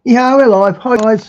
Yeah, we're live. Hi, guys.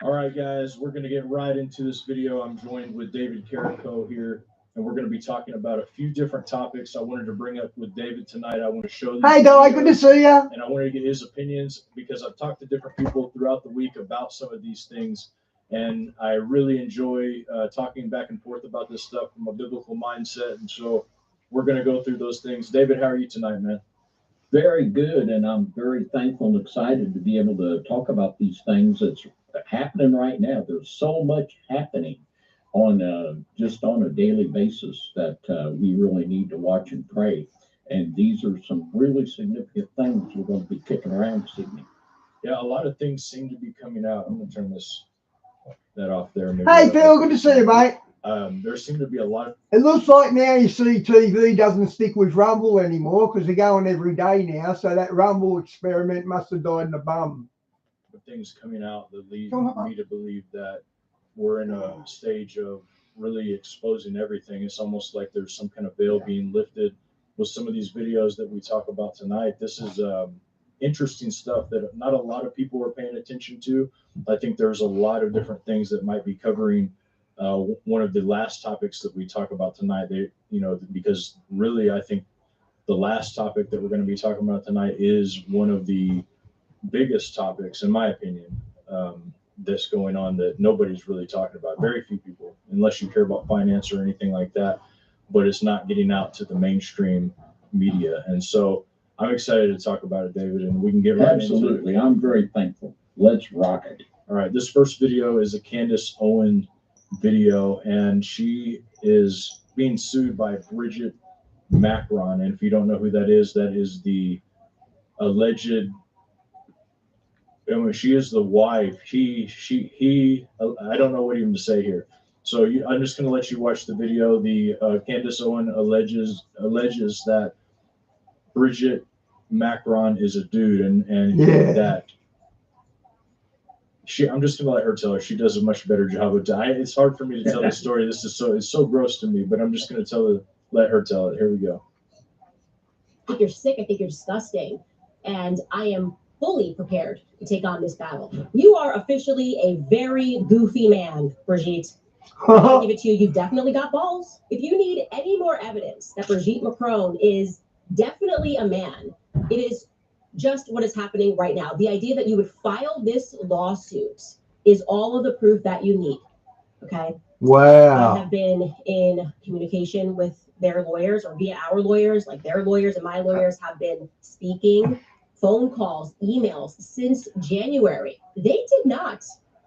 All right, guys, we're going to get right into this video. I'm joined with David Carrico here, and we're going to be talking about a few different topics I wanted to bring up with David tonight. I want to show these Hey, Di, good to see you. and I wanted to get his opinions because I've talked to different people throughout the week about some of these things, and I really enjoy talking back and forth about this stuff from a biblical mindset. And so we're going to go through those things. David, how are you tonight, man? Very good, and I'm very thankful and excited to be able to talk about these things that's happening right now. There's so much happening on just on a daily basis that we really need to watch and pray. And these are some really significant things we're going to be kicking around this evening. Yeah, a lot of things seem to be coming out. I'm going to turn that off there. Hey, Phil, good to see you, mate. There seem to be a lot of. It looks like now you see TV doesn't stick with Rumble anymore because they're going every day now. So that Rumble experiment must have died in the bum. Things coming out that lead me to believe that we're in a stage of really exposing everything. It's almost like there's some kind of veil being lifted with some of these videos that we talk about tonight. This is interesting stuff that not a lot of people are paying attention to. I think there's a lot of different things that might be covering one of the last topics that we talk about tonight. Because really, I think the last topic that we're going to be talking about tonight is one of the biggest topics, in my opinion, that's going on that nobody's really talking about. Very few people, unless you care about finance or anything like that, but it's not getting out to the mainstream media. And so I'm excited to talk about it, David, and we can get right Absolutely. Into it. I'm very thankful. Let's rock it. All right. This first video is a Candace Owen video, and she is being sued by Bridget Macron. And if you don't know who that is the alleged. I mean, she is the wife. He. I don't know what even to say here. So I'm just going to let you watch the video. The Candace Owen alleges that Bridget Macron is a dude, and that I'm just going to let her tell her. She does a much better job of it. It's hard for me to tell the story. It's so gross to me, but I'm just going to let her tell it. Here we go. I think you're sick. I think you're disgusting, and I am fully prepared to take on this battle. You are officially a very goofy man, Brigitte. I'll give it to you. You've definitely got balls. If you need any more evidence that Brigitte Macron is definitely a man, it is just what is happening right now. The idea that you would file this lawsuit is all of the proof that you need. Okay? Wow. I have been in communication with their lawyers, or via our lawyers, like their lawyers and my lawyers have been speaking, phone calls, emails since January. They did not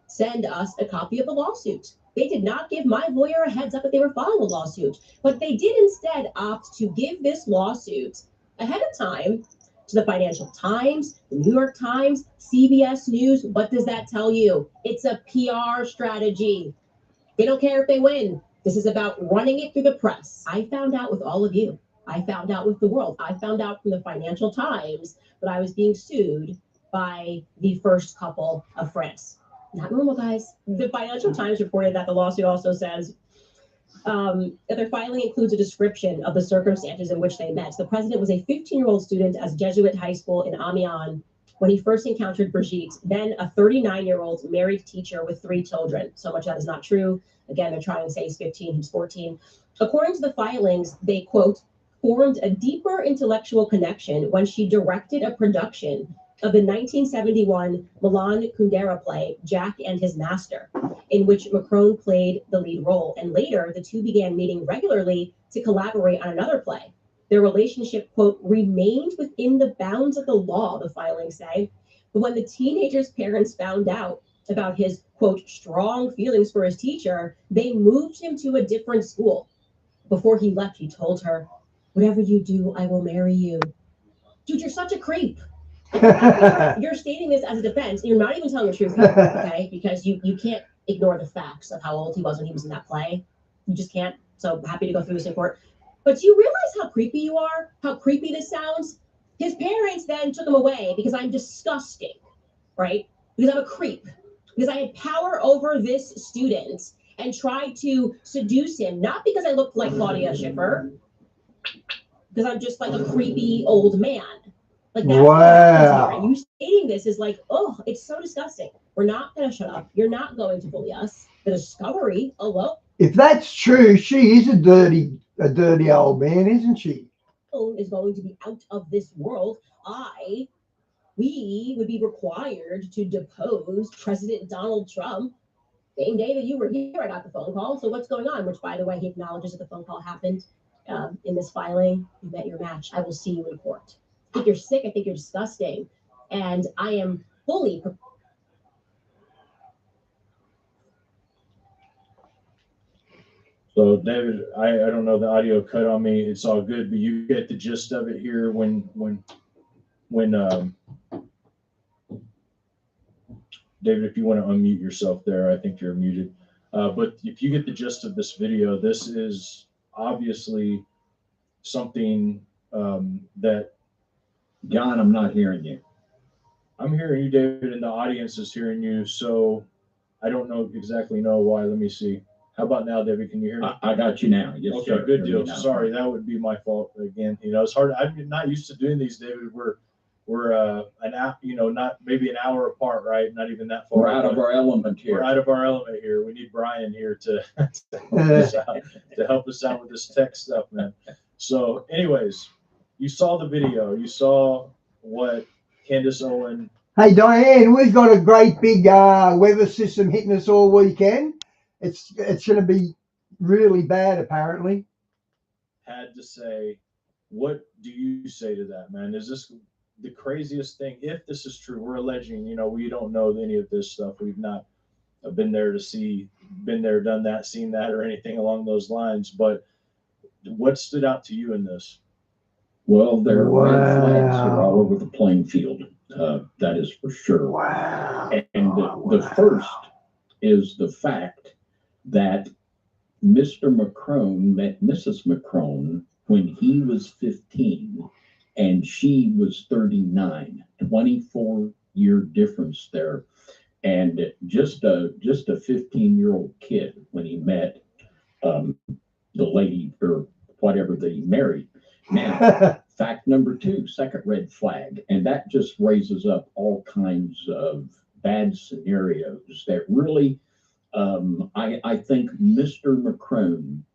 send us a copy of the lawsuit. They did not give my lawyer a heads up that they were filing a lawsuit, but they did instead opt to give this lawsuit ahead of time to the Financial Times, the New York Times, CBS News. What does that tell you? It's a PR strategy. They don't care if they win. This is about running it through the press. I found out with all of you. I found out with the world. I found out from the Financial Times that I was being sued by the first couple of France. Not normal, guys. The Financial Times reported that the lawsuit also says that their filing includes a description of the circumstances in which they met. The president was a 15-year-old student at Jesuit high school in Amiens when he first encountered Brigitte, then a 39-year-old married teacher with 3 children. So much of that is not true. Again, they're trying to say he's 15, he's 14. According to the filings, they, quote, formed a deeper intellectual connection when she directed a production of the 1971 Milan Kundera play, Jack and His Master, in which Macron played the lead role. And later, the two began meeting regularly to collaborate on another play. Their relationship, quote, remained within the bounds of the law, the filings say. But when the teenager's parents found out about his, quote, strong feelings for his teacher, they moved him to a different school. Before he left, he told her, "Whatever you do, I will marry you." Dude, you're such a creep. You're stating this as a defense. You're not even telling the truth here, okay? Because you can't ignore the facts of how old he was when he was in that play. You just can't. So happy to go through this in court. But do you realize how creepy you are? How creepy this sounds? His parents then took him away because I'm disgusting, right? Because I'm a creep. Because I had power over this student and tried to seduce him, not because I looked like Claudia Schiffer, because I'm just like a creepy old man. Like that's what happens here. And you stating this is like, oh, it's so disgusting. We're not gonna shut up. You're not going to bully us. The discovery alone. If that's true, she is a dirty old man, isn't she? Is going to be out of this world. We would be required to depose President Donald Trump. Same day that you were here, I got the phone call. So what's going on? Which, by the way, he acknowledges that the phone call happened in this filing. You met your match. I will see you in court. I think you're sick. I think you're disgusting. And I am fully prepared. So David, I don't know, the audio cut on me. It's all good, but you get the gist of it here when David, if you want to unmute yourself there, I think you're muted. But if you get the gist of this video, this is obviously something that. John, I'm not hearing you. I'm hearing you, David, and the audience is hearing you. So I don't exactly know why. Let me see. How about now, David? Can you hear me? I got you now. Yes, okay, sir. Good deal. Sorry, that would be my fault again. It's hard. I'm not used to doing these, David. We're an app, not maybe an hour apart, right? Not even that far. We're out of our element here. We're out of our element here. We need Brian here to help us out with this tech stuff, man. So, anyways, you saw the video. You saw what Candace Owen. Hey, Diane, we've got a great big weather system hitting us all weekend. It's going to be really bad, apparently. Had to say, what do you say to that, man? Is this the craziest thing? If this is true, we're alleging, we don't know any of this stuff. We've not been there done that, seen that, or anything along those lines. But what stood out to you in this? Well, there are red flags that are all over the playing field. That is for sure. Wow. And the first is the fact that Mr. Macron met Mrs. Macron when he was 15 and she was 39, 24-year difference there. And just a 15-year-old kid when he met the lady or whatever that he married. Now, fact number two, second red flag, and that just raises up all kinds of bad scenarios that really, I think Mr. Macron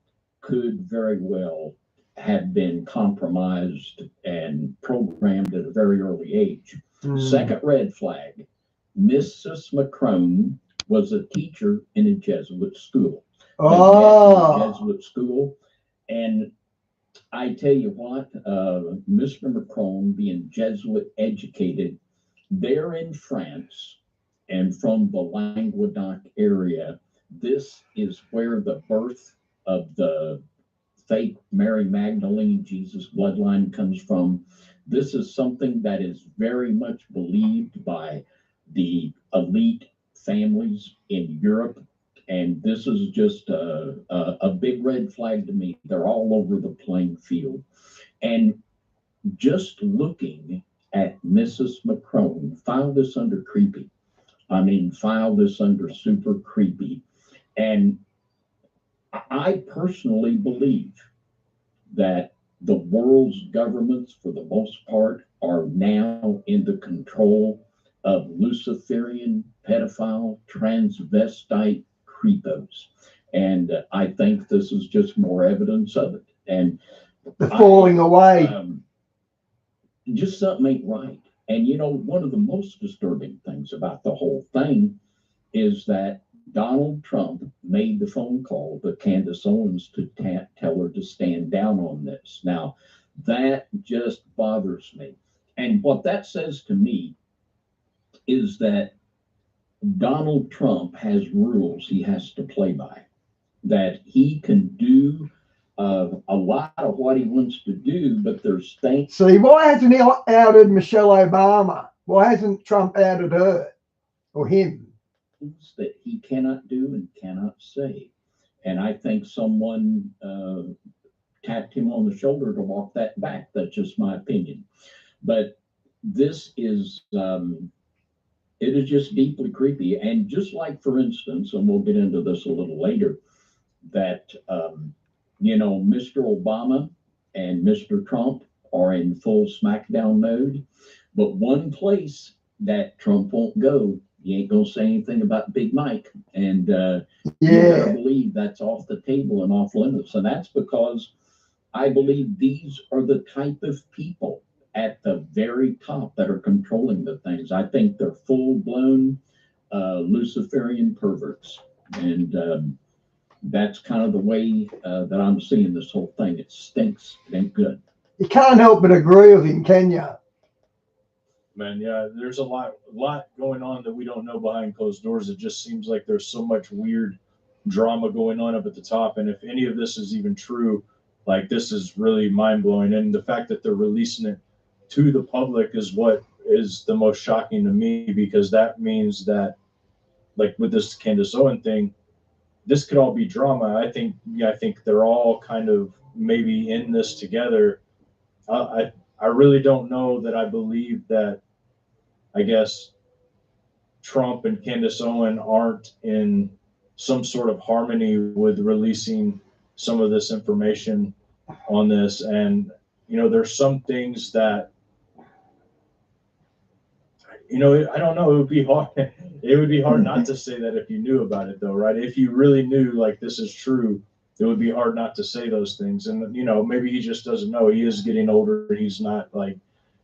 could very well have been compromised and programmed at a very early age. Second red flag, Mrs. Macron was a teacher in a Jesuit school. Jesuit school. And I tell you what, Mr. Macron, being Jesuit educated, there in France and from the Languedoc area, this is where the birth of the fake Mary Magdalene Jesus bloodline comes from. This is something that is very much believed by the elite families in Europe. And this is just a big red flag to me. They're all over the playing field. And just looking at Mrs. Macron, file this under creepy. File this under super creepy. And I personally believe that the world's governments, for the most part, are now in the control of Luciferian, pedophile, transvestite creepos. And I think this is just more evidence of it. And the falling away. Just something ain't right. And one of the most disturbing things about the whole thing is that Donald Trump made the phone call to Candace Owens to tell her to stand down on this. Now, that just bothers me. And what that says to me is that Donald Trump has rules he has to play by, that he can do a lot of what he wants to do, but there's things. See, why hasn't he outed Michelle Obama? Why hasn't Trump outed her or him? That he cannot do and cannot say. And I think someone tapped him on the shoulder to walk that back. That's just my opinion. But this is, it is just deeply creepy. And just like, for instance, and we'll get into this a little later, that, Mr. Obama and Mr. Trump are in full smackdown mode. But one place that Trump won't go, he ain't gonna say anything about Big Mike, and you better believe that's off the table and off limits. And that's because I believe these are the type of people at the very top that are controlling the things. I think they're full-blown Luciferian perverts, and that's kind of the way that I'm seeing this whole thing. It stinks. It ain't good. You can't help but agree with him, can you? Man, yeah, there's a lot going on that we don't know behind closed doors. It just seems like there's so much weird drama going on up at the top. And if any of this is even true, like, this is really mind-blowing. And the fact that they're releasing it to the public is what is the most shocking to me, because that means that, like with this Candace Owen thing, this could all be drama. I think they're all kind of maybe in this together. I really don't know that I believe that, I guess, Trump and Candace Owen aren't in some sort of harmony with releasing some of this information on this. And, there's some things that, I don't know, it would be hard. It would be hard not to say that if you knew about it, though, right? If you really knew, like, this is true, it would be hard not to say those things. And, maybe he just doesn't know. He is getting older. He's not, like,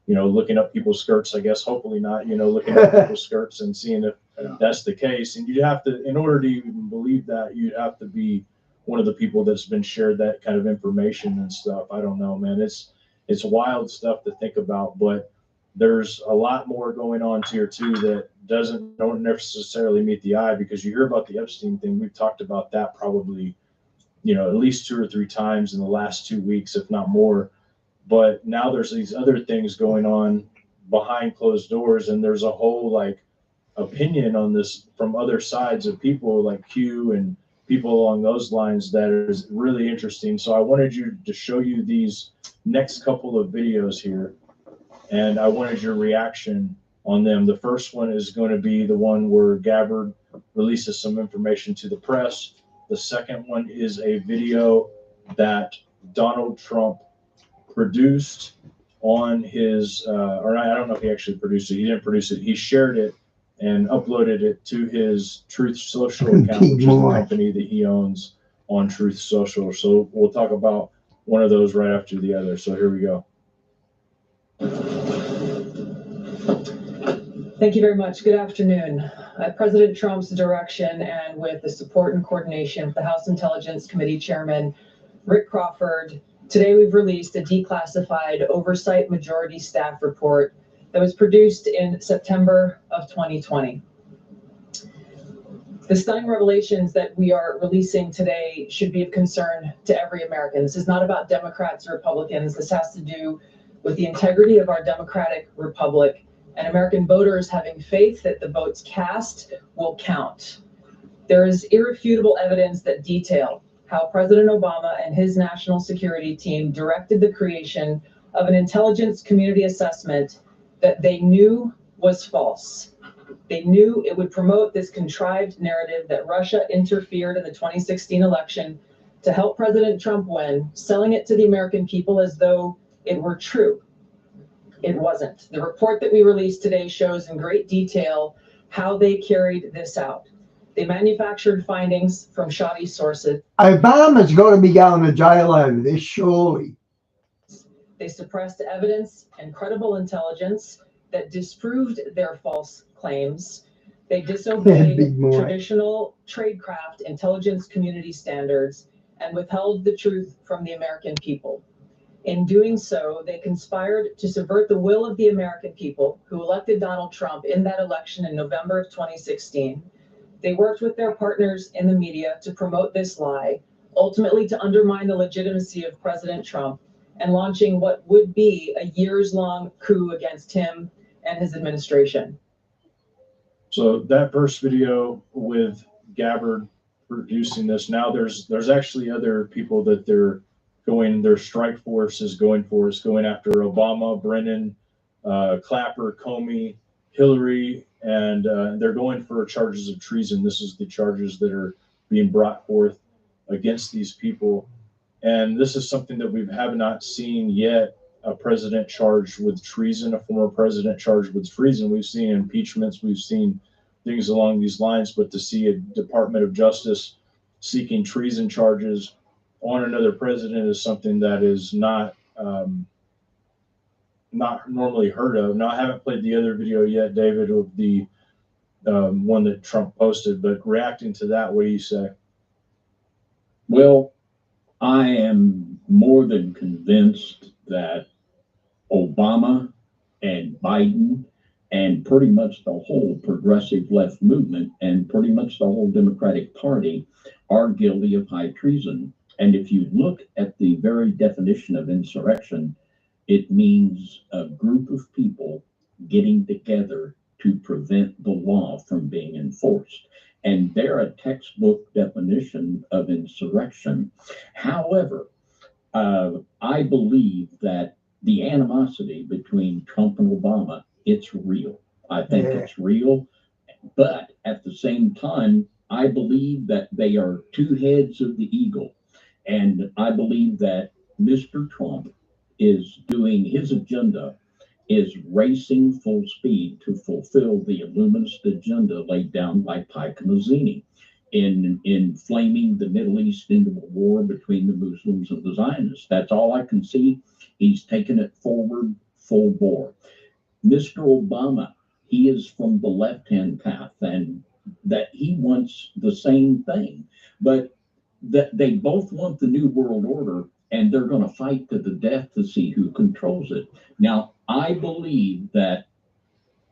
looking up people's skirts, I guess. Hopefully not, looking up people's skirts and seeing if that's the case. And you'd have to, in order to even believe that, you'd have to be one of the people that's been shared that kind of information and stuff. I don't know, man. It's wild stuff to think about, but there's a lot more going on here too that don't necessarily meet the eye, because you hear about the Epstein thing. We've talked about that probably, at least 2 or 3 times in the last 2 weeks, if not more. But now there's these other things going on behind closed doors, and there's a whole, like, opinion on this from other sides of people like Q and people along those lines that is really interesting. So I wanted to show you these next couple of videos here, and I wanted your reaction on them. The first one is going to be the one where Gabbard releases some information to the press. The second one is a video that Donald Trump produced on his, or I don't know if he actually produced it. He didn't produce it. He shared it and uploaded it to his Truth Social account, which is the company that he owns on Truth Social. So we'll talk about one of those right after the other. So here we go. Thank you very much. Good afternoon. At President Trump's direction and with the support and coordination of the House Intelligence Committee Chairman Rick Crawford, today we've released a declassified oversight majority staff report that was produced in September of 2020. The stunning revelations that we are releasing today should be of concern to every American. This is not about Democrats or Republicans. This has to do with the integrity of our democratic republic and American voters having faith that the votes cast will count. There is irrefutable evidence that detail how President Obama and his national security team directed the creation of an intelligence community assessment that they knew was false. They knew it would promote this contrived narrative that Russia interfered in the 2016 election to help President Trump win, selling it to the American people as though it were true. It wasn't. The report that we released today shows in great detail how they carried this out. They manufactured findings from shoddy sources. Obama's got to be going to jail over this, surely. They suppressed evidence and credible intelligence that disproved their false claims. They disobeyed traditional tradecraft intelligence community standards and withheld the truth from the American people. In doing so, they conspired to subvert the will of the American people who elected Donald Trump in that election in November of 2016. They worked with their partners in the media to promote this lie, ultimately to undermine the legitimacy of President Trump and launching what would be a years-long coup against him and his administration. So that first video with Gabbard producing this, now there's actually other people that their strike force is going for. It's going after Obama, Brennan, Clapper, Comey, Hillary, and they're going for charges of treason. This is the charges that are being brought forth against these people. And this is something that we have not seen yet, a president charged with treason, a former president charged with treason. We've seen impeachments, we've seen things along these lines, but to see a Department of Justice seeking treason charges on another president is something that is not normally heard of. Now, I haven't played the other video yet, David, of the one that Trump posted, but reacting to that, what do you say? Well, I am more than convinced that Obama and Biden and pretty much the whole progressive left movement and pretty much the whole Democratic Party are guilty of high treason. And if you look at the very definition of insurrection, it means a group of people getting together to prevent the law from being enforced. And they're a textbook definition of insurrection. However, I believe that the animosity between Trump and Obama, it's real. I think it's real. But at the same time, I believe that they are two heads of the eagle. And I believe that Mr. Trump is doing his agenda, is racing full speed to fulfill the Illuminist agenda laid down by Pike and Mazzini in inflaming the Middle East into a war between the Muslims and the Zionists. That's all I can see. He's taken it forward full bore. Mr. Obama, he is from the left-hand path, and that he wants the same thing. But that they both want the New World Order, and they're going to fight to the death to see who controls it. Now, I believe that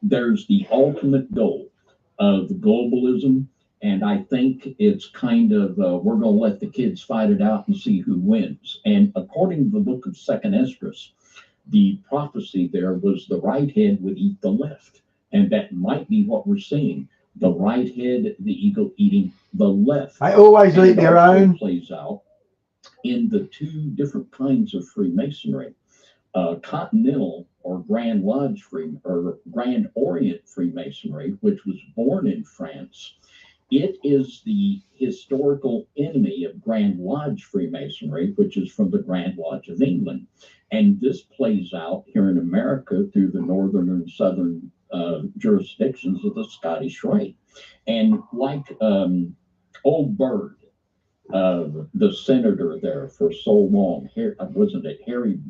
there's the ultimate goal of globalism, and I think it's kind of, we're going to let the kids fight it out and see who wins. And according to the book of Second Esdras, the prophecy there was the right head would eat the left. And that might be what we're seeing. The right head, the eagle eating the left. They always eat their own. Plays out in the two different kinds of Freemasonry. Continental or Grand Lodge or Grand Orient Freemasonry, which was born in France, it is the historical enemy of Grand Lodge Freemasonry, which is from the Grand Lodge of England. And this plays out here in America through the northern and southern jurisdictions of the Scottish Rite. And like old Bird, the senator there for so long, wasn't it Harry?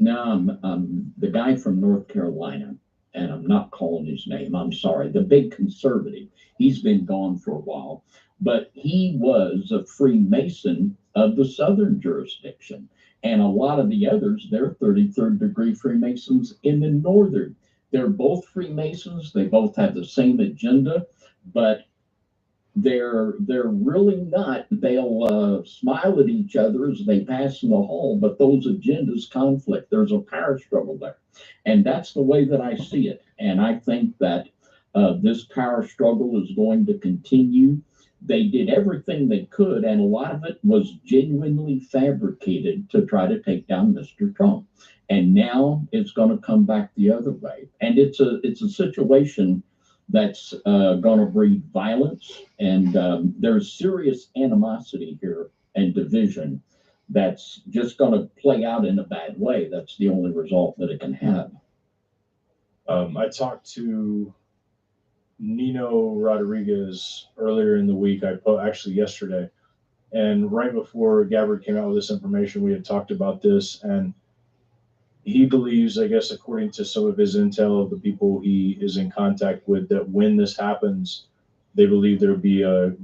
Now I'm the guy from North Carolina, and I'm not calling his name. I'm sorry. The big conservative. He's been gone for a while, but he was a Freemason of the southern jurisdiction. And a lot of the others, they're 33rd degree Freemasons in the northern. They're both Freemasons. They both have the same agenda, but they're really not. They'll smile at each other as they pass in the hall, but those agendas conflict. There's a power struggle there. And that's the way that I see it. And I think that this power struggle is going to continue. They did everything they could, and a lot of it was genuinely fabricated to try to take down Mr. Trump. And now it's going to come back the other way. And it's a situation that's going to breed violence, and there's serious animosity here and division that's just going to play out in a bad way. That's the only result that it can have. I talked to Nino Rodriguez earlier in the week, actually yesterday, and right before Gabbard came out with this information, we had talked about this, and he believes, I guess, according to some of his intel, the people he is in contact with, that when this happens, they believe there'll be a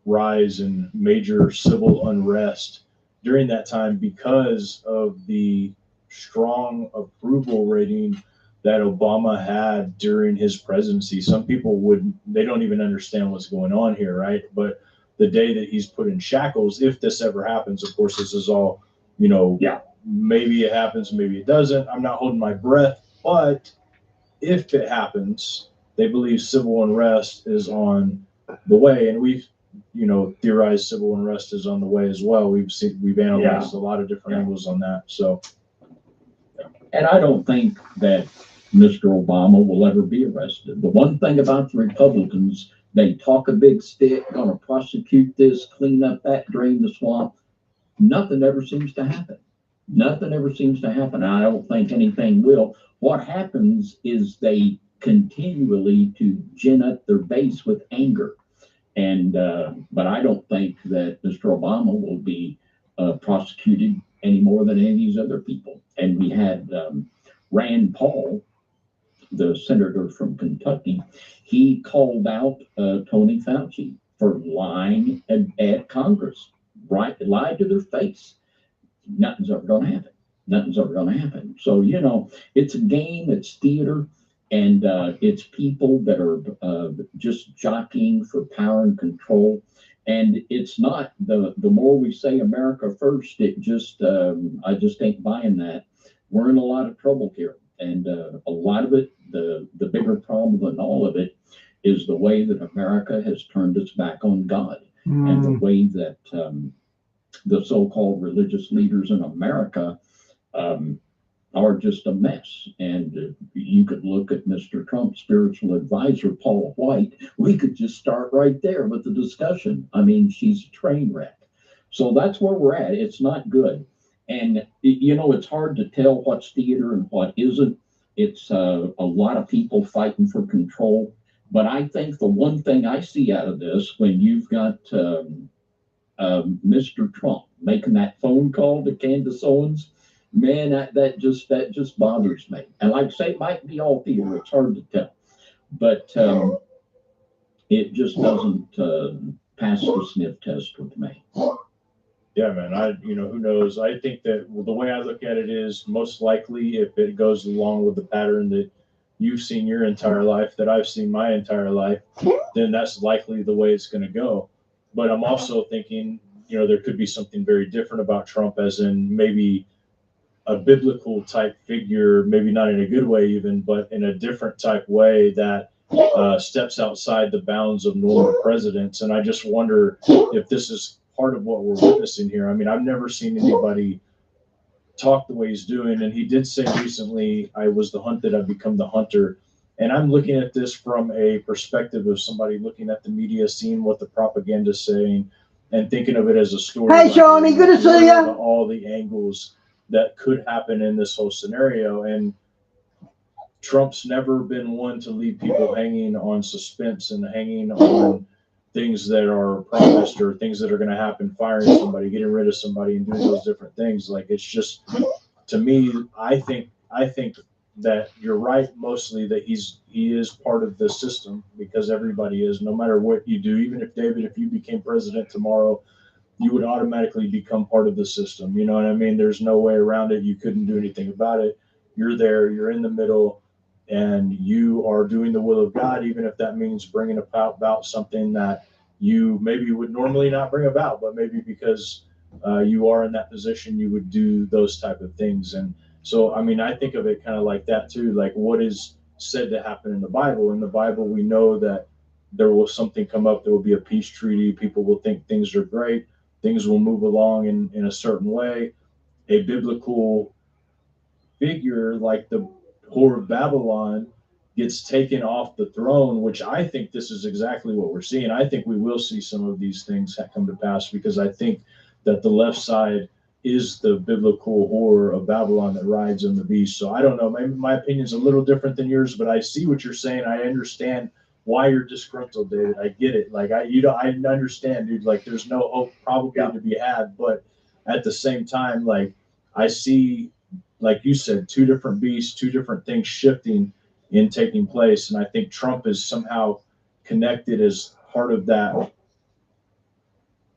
rise in major civil unrest during that time because of the strong approval rating that Obama had during his presidency. Some people they don't even understand what's going on here, right? But the day that he's put in shackles, if this ever happens, of course, this is all, maybe it happens, maybe it doesn't. I'm not holding my breath, but if it happens, they believe civil unrest is on the way. And we've, theorized civil unrest is on the way as well. We've analyzed a lot of different angles on that. So. And I don't think that Mr. Obama will ever be arrested. The one thing about the Republicans, they talk a big stick, going to prosecute this, clean up that, drain the swamp. Nothing ever seems to happen. Nothing ever seems to happen. I don't think anything will. What happens is they continually to gin up their base with anger. And but I don't think that Mr. Obama will be prosecuted any more than any of these other people. And we had Rand Paul, the senator from Kentucky, he called out Tony Fauci for lying at Congress, right? Lied to their face. Nothing's ever going to happen. Nothing's ever going to happen. So, it's a game, it's theater, and it's people that are just jockeying for power and control. And it's not the more we say America first, it just I just ain't buying that. We're in a lot of trouble here, and a lot of it, the bigger problem than all of it, is the way that America has turned its back on God, and the way that the so-called religious leaders in America are just a mess. And you could look at Mr. Trump's spiritual advisor, Paul White. We could just start right there with the discussion. I mean, she's a train wreck. So that's where we're at. It's not good. And, it's hard to tell what's theater and what isn't. It's a lot of people fighting for control. But I think the one thing I see out of this, when you've got Mr. Trump making that phone call to Candace Owens, man, that just bothers me. And like I say, it might be all theater. It's hard to tell, but it just doesn't pass the sniff test with me. Yeah, man. Who knows? I think that the way I look at it is most likely if it goes along with the pattern that you've seen your entire life, that I've seen my entire life, then that's likely the way it's going to go. But I'm also thinking, there could be something very different about Trump, as in maybe a biblical type figure, maybe not in a good way even, but in a different type way that steps outside the bounds of normal presidents. And I just wonder if this is part of what we're witnessing here. I mean, I've never seen anybody talk the way he's doing. And he did say recently, I was the hunted, I've become the hunter. And I'm looking at this from a perspective of somebody looking at the media, seeing what the propaganda is saying, and thinking of it as a story. Hey, Shawnee, good to see you. All the angles that could happen in this whole scenario. And Trump's never been one to leave people hanging on suspense and hanging on things that are promised or things that are going to happen, firing somebody, getting rid of somebody, and doing those different things. Like, it's just, to me, I think that you're right mostly, that he is part of the system, because everybody is, no matter what you do. Even if, David, if you became president tomorrow, you would automatically become part of the system. You know what I mean? There's no way around it. You couldn't do anything about it. You're there, you're in the middle, and you are doing the will of God, even if that means bringing about something that you maybe would normally not bring about, but maybe because you are in that position, you would do those type of things. And so, I mean, I think of it kind of like that too, like what is said to happen in the Bible. In the Bible, we know that there will something come up, there will be a peace treaty, people will think things are great, things will move along in a certain way. A biblical figure like the Whore of Babylon gets taken off the throne, which I think this is exactly what we're seeing. I think we will see some of these things come to pass, because I think that the left side is the biblical whore of Babylon that rides on the beast. So I don't know, maybe my opinion is a little different than yours, but I see what you're saying. I understand why you're disgruntled, David. I get it. Like, I understand, dude. Like, there's no hope probably to be had, but at the same time, like, I see, like you said, two different beasts, two different things shifting and taking place. And I think Trump is somehow connected as part of that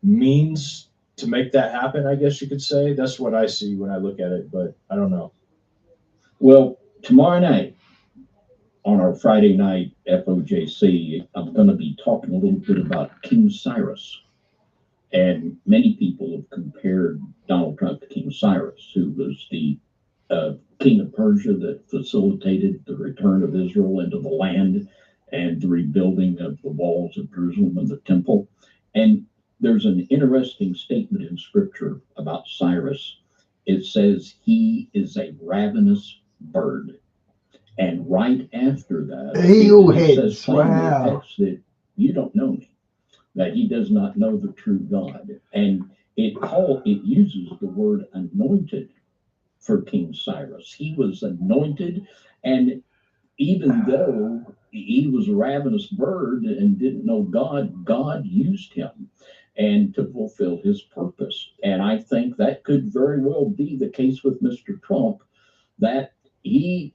means to make that happen, I guess you could say. That's what I see when I look at it, but I don't know. Well, tomorrow night on our Friday night FOJC, I'm going to be talking a little bit about King Cyrus. And many people have compared Donald Trump to King Cyrus, who was the king of Persia that facilitated the return of Israel into the land and the rebuilding of the walls of Jerusalem and the temple. And there's an interesting statement in scripture about Cyrus. It says he is a ravenous bird. And right after that, Eagle it says heads. plainly in the Wow. text that you don't know me, that he does not know the true God. And it uses the word anointed for King Cyrus. He was anointed, and even though he was a ravenous bird and didn't know God, God used him and to fulfill his purpose. And I think that could very well be the case with Mr. Trump, that he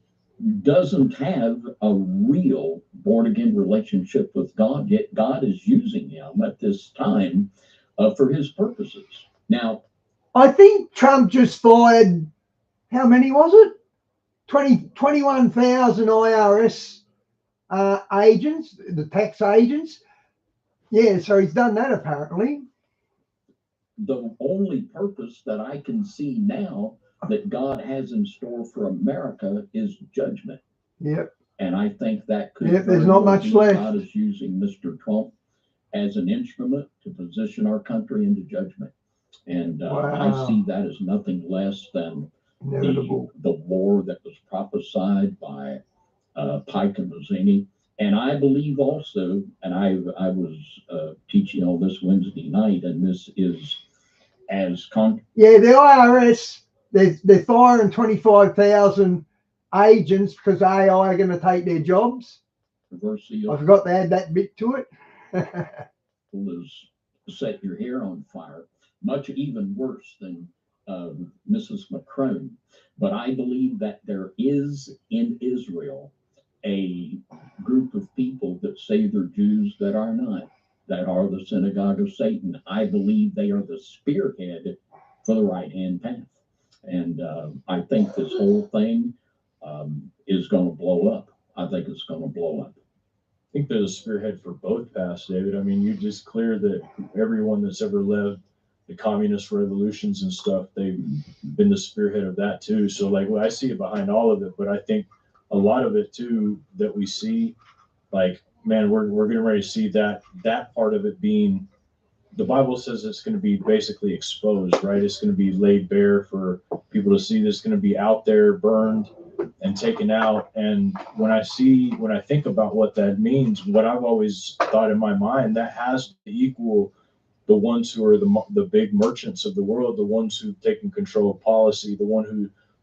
doesn't have a real born-again relationship with God, yet God is using him at this time for his purposes. Now, I think Trump just fired, how many was it? 21,000 IRS agents, the tax agents. Yeah, so he's done that apparently. the only purpose that I can see now that God has in store for America is judgment. Yep. And I think that could Yep, very there's not well much be left. God is using Mr. Trump as an instrument to position our country into judgment. And I Wow. see that as nothing less than Inevitable. the war that was prophesied by Pike and Mazzini. And I believe also, and I was teaching on this Wednesday night, and this is as Yeah, the IRS, they're firing 25,000 agents because AI are going to take their jobs. controversial I forgot to add that bit to it. as set your hair on fire, much even worse than Mrs. Macron. But I believe that there is in Israel a group of people that say they're Jews that are not, that are the synagogue of Satan. I believe they are the spearhead for the right-hand path. And I think this whole thing is going to blow up. I think it's going to blow up. I think they're the spearhead for both paths, David. I mean, you just clear that everyone that's ever led the communist revolutions and stuff, they've been the spearhead of that too. So like, well, I see it behind all of it, but I think a lot of it too that we see, like, man, we're getting ready to see that part of it being, the Bible says it's going to be basically exposed, right? It's going to be laid bare for people to see. This going to be out there, burned and taken out. And when I think about what that means, what I've always thought in my mind, that has to equal the ones who are the big merchants of the world, the ones who've taken control of policy, the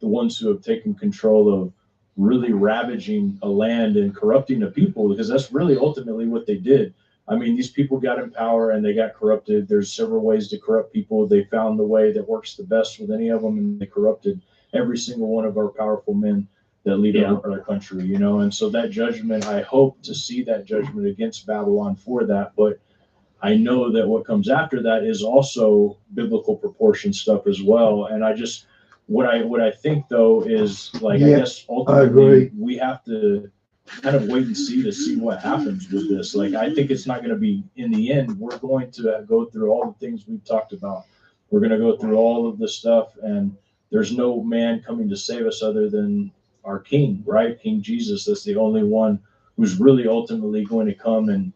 ones who have taken control of really ravaging a land and corrupting a people, because that's really ultimately what they did. I mean, these people got in power and they got corrupted. There's several ways to corrupt people. They found the way that works the best with any of them, and they corrupted every single one of our powerful men that lead our country, you know. And so that judgment, I hope to see that judgment against Babylon for that. But I know that what comes after that is also biblical proportion stuff as well. And I just, what I think though is, like, I guess ultimately we have to kind of wait and see what happens with this. Like, I think it's not going to be, in the end, we're going to go through all the things we've talked about. We're going to go through all of this stuff, and there's no man coming to save us other than our King, right? King Jesus. That's the only one who's really ultimately going to come and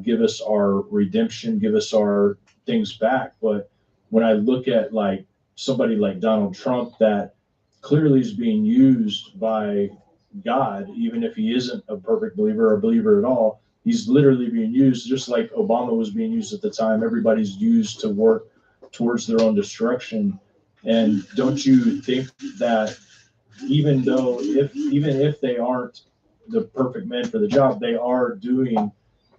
give us our redemption, give us our things back. But when I look at like somebody like Donald Trump, that clearly is being used by God, even if he isn't a perfect believer or a believer at all, he's literally being used just like Obama was being used at the time. Everybody's used to work towards their own destruction. And don't you think that even if they aren't the perfect men for the job, they are doing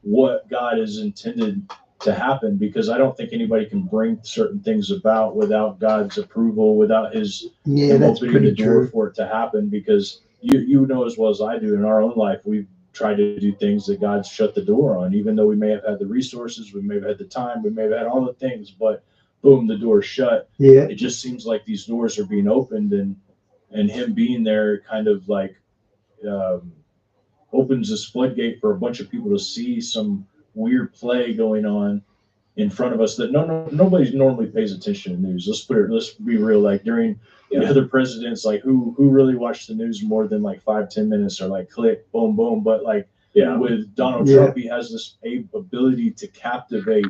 what God has intended to happen? Because I don't think anybody can bring certain things about without God's approval, without his opening the door for it to happen. Because you know as well as I do, in our own life, we've tried to do things that God's shut the door on, even though we may have had the resources, we may have had the time, we may have had all the things, but boom, the door's shut. Yeah. It just seems like these doors are being opened, and him being there kind of like opens this floodgate for a bunch of people to see some weird play going on in front of us that nobody normally pays attention to news. Let's be real. Like during the other presidents, like who really watched the news more than like 5-10 minutes, or like click, boom, boom. But like with Donald Trump, he has this ability to captivate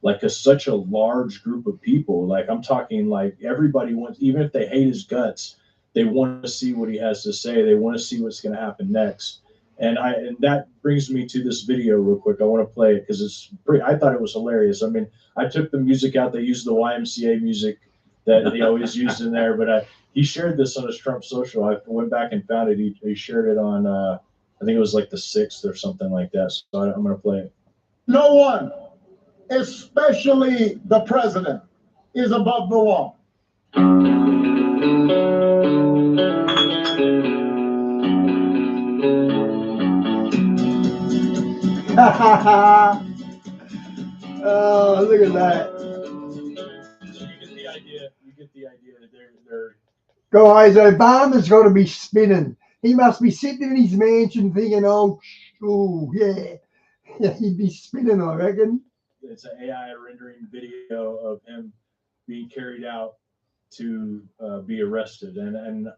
like such a large group of people. Like I'm talking like everybody wants, even if they hate his guts, they want to see what he has to say. They want to see what's going to happen next. And that brings me to this video real quick. I want to play it because I thought it was hilarious. I mean, I took the music out. They used the YMCA music that he always used in there, but he shared this on his Trump social. I went back and found it. He shared it on, I think it was like the 6th or something like that. So I'm going to play it. No one, especially the president, is above the law. Oh, look at that. So you get the idea. They're Guys, Obama's got to be spinning. He must be sitting in his mansion thinking, oh, yeah. He'd be spinning, I reckon. It's an AI rendering video of him being carried out to be arrested. And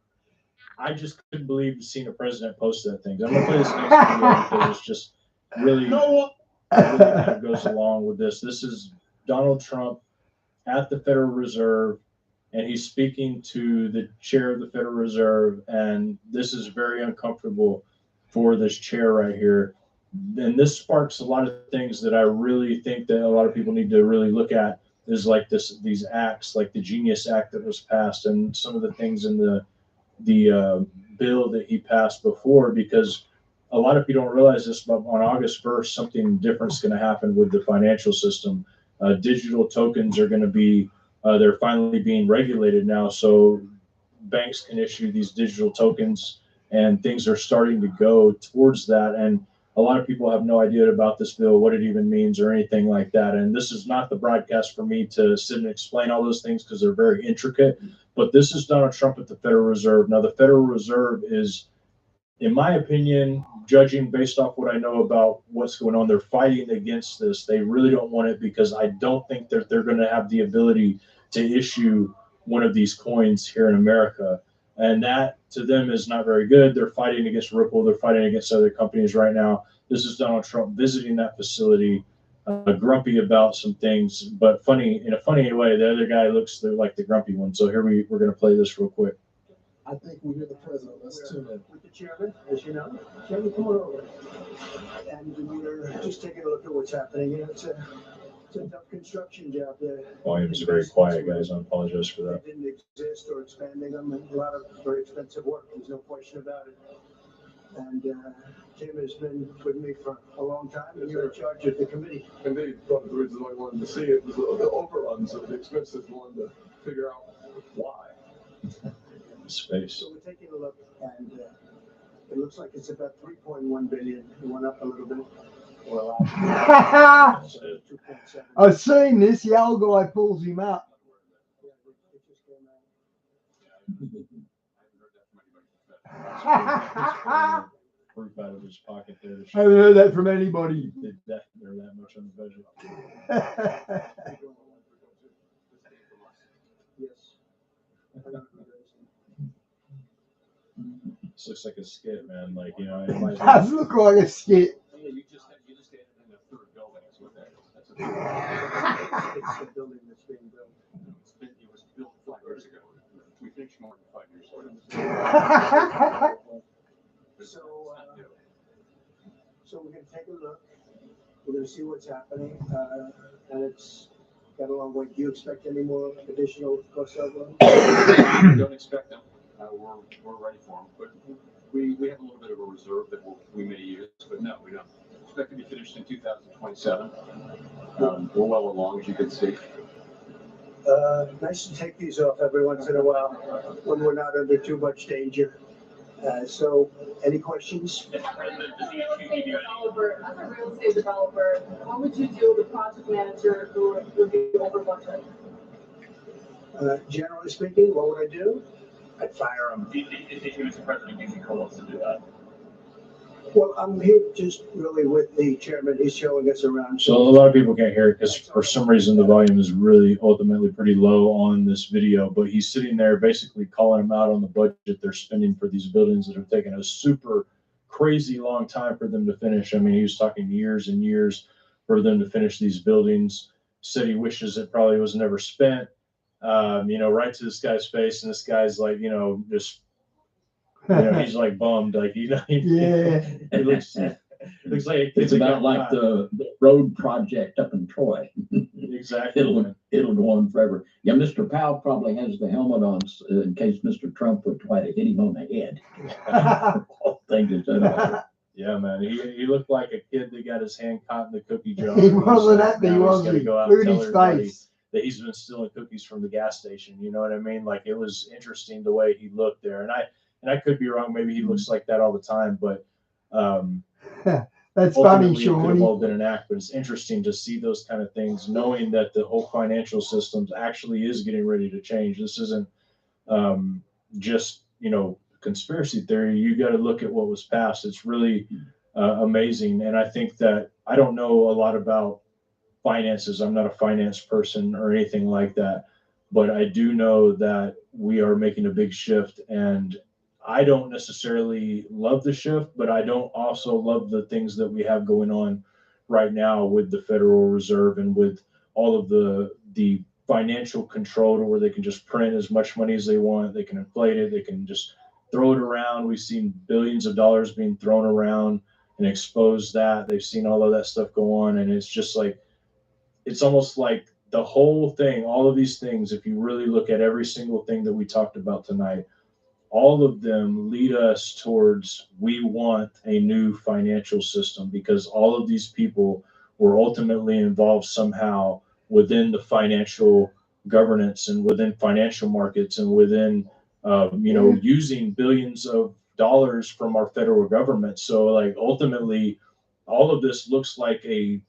I just couldn't believe seeing a president post that thing. I'm going to play this next video because it's just really kind of goes along with this. This is Donald Trump at the Federal Reserve, and he's speaking to the chair of the Federal Reserve, and this is very uncomfortable for this chair right here. And this sparks a lot of things that I really think that a lot of people need to really look at, is like these acts, like the Genius Act that was passed, and some of the things in the bill that he passed before, because a lot of people don't realize this, but on August 1st, something different is going to happen with the financial system. Digital tokens are going to be, they're finally being regulated now. So banks can issue these digital tokens, and things are starting to go towards that. And a lot of people have no idea about this bill, what it even means or anything like that. And this is not the broadcast for me to sit and explain all those things because they're very intricate. But this is Donald Trump at the Federal Reserve. Now, the Federal Reserve is, in my opinion, judging based off what I know about what's going on, they're fighting against this. They really don't want it because I don't think that they're going to have the ability to issue one of these coins here in America. And that to them is not very good. They're fighting against Ripple. They're fighting against other companies right now. This is Donald Trump visiting that facility, grumpy about some things, but funny in a funny way. The other guy looks like the grumpy one. So here we're going to play this real quick. I think we hear the president. Let's tune in. With the chairman, as you know. Chairman, come on over. And we're just taking a look at what's happening. You know, it's a tough construction job there. Volume's very quiet, guys. I apologize for that. They didn't exist or expanding them. A lot of very expensive work. There's no question about it. And Tim has been with me for a long time, and you're in charge of the committee. Indeed, but the reason I wanted to see it was the overruns of the expenses. Wanted to figure out why. Space. So we're taking a look, and it looks like it's about 3.1 billion. It went up a little bit. Well, 2.7. I've seen this. The old guy pulls him up. Yeah, it just came out. Proof out of his pocket there. I haven't heard that from anybody. Did that much on the budget. Yes. This looks like a skit, man. Like, you know, it might Does look like a skit. Yeah, you just added in the third building is what that is. That's a It's the building that's being built. it was built 5 years ago. We finished more than 5 years ago. So we're going to take a look. We're going to see what's happening, and it's got a long way. Do you expect any more additional cost overruns? Don't expect them. We're ready for them, but we have a little bit of a reserve that we may use, but no, we don't expect to be finished in 2027. We're well along, as you can see. Nice to take these off every once in a while when we're not under too much danger. So, any questions? As a real estate developer, what would you do with a project manager who would be over budget? Generally speaking, what would I do? I'd fire him. If he was the president, do you think he wants to do that? Well, I'm here just really with the chairman. He's showing us around. So a lot of people can't hear it because for some reason the volume is really ultimately pretty low on this video, but he's sitting there basically calling them out on the budget they're spending for these buildings that have taken a super crazy long time for them to finish. I mean, he was talking years and years for them to finish these buildings. Said he wishes it probably was never spent, right to this guy's face. And this guy's like, just, he's like bummed. Like, Yeah. He looks like It's about like the road project up in Troy. Exactly. It'll go on forever. Yeah, Mr. Powell probably has the helmet on in case Mr. Trump would try to hit him on the head. Thank you, Yeah, man. He looked like a kid that got his hand caught in the cookie jar. He wasn't happy, Now was he's gotta he? go out Look and at tell his everybody face. that he's been stealing cookies from the gas station. You know what I mean? Like, it was interesting the way he looked there. And I could be wrong. Maybe he looks like that all the time, but That's funny, ultimately, it could have all Shawnee. been an act, but it's interesting to see those kind of things, knowing that the whole financial systems actually is getting ready to change. This isn't just, conspiracy theory. You got to look at what was passed. It's really amazing. And I think that I don't know a lot about finances. I'm not a finance person or anything like that, but I do know that we are making a big shift, and I don't necessarily love the shift, but I don't also love the things that we have going on right now with the Federal Reserve and with all of the financial control to where they can just print as much money as they want. They can inflate it. They can just throw it around. We've seen billions of dollars being thrown around and expose that. They've seen all of that stuff go on. And it's just like, it's almost like the whole thing, all of these things, if you really look at every single thing that we talked about tonight, all of them lead us towards, we want a new financial system, because all of these people were ultimately involved somehow within the financial governance and within financial markets and within, using billions of dollars from our federal government. So like ultimately, all of this looks like a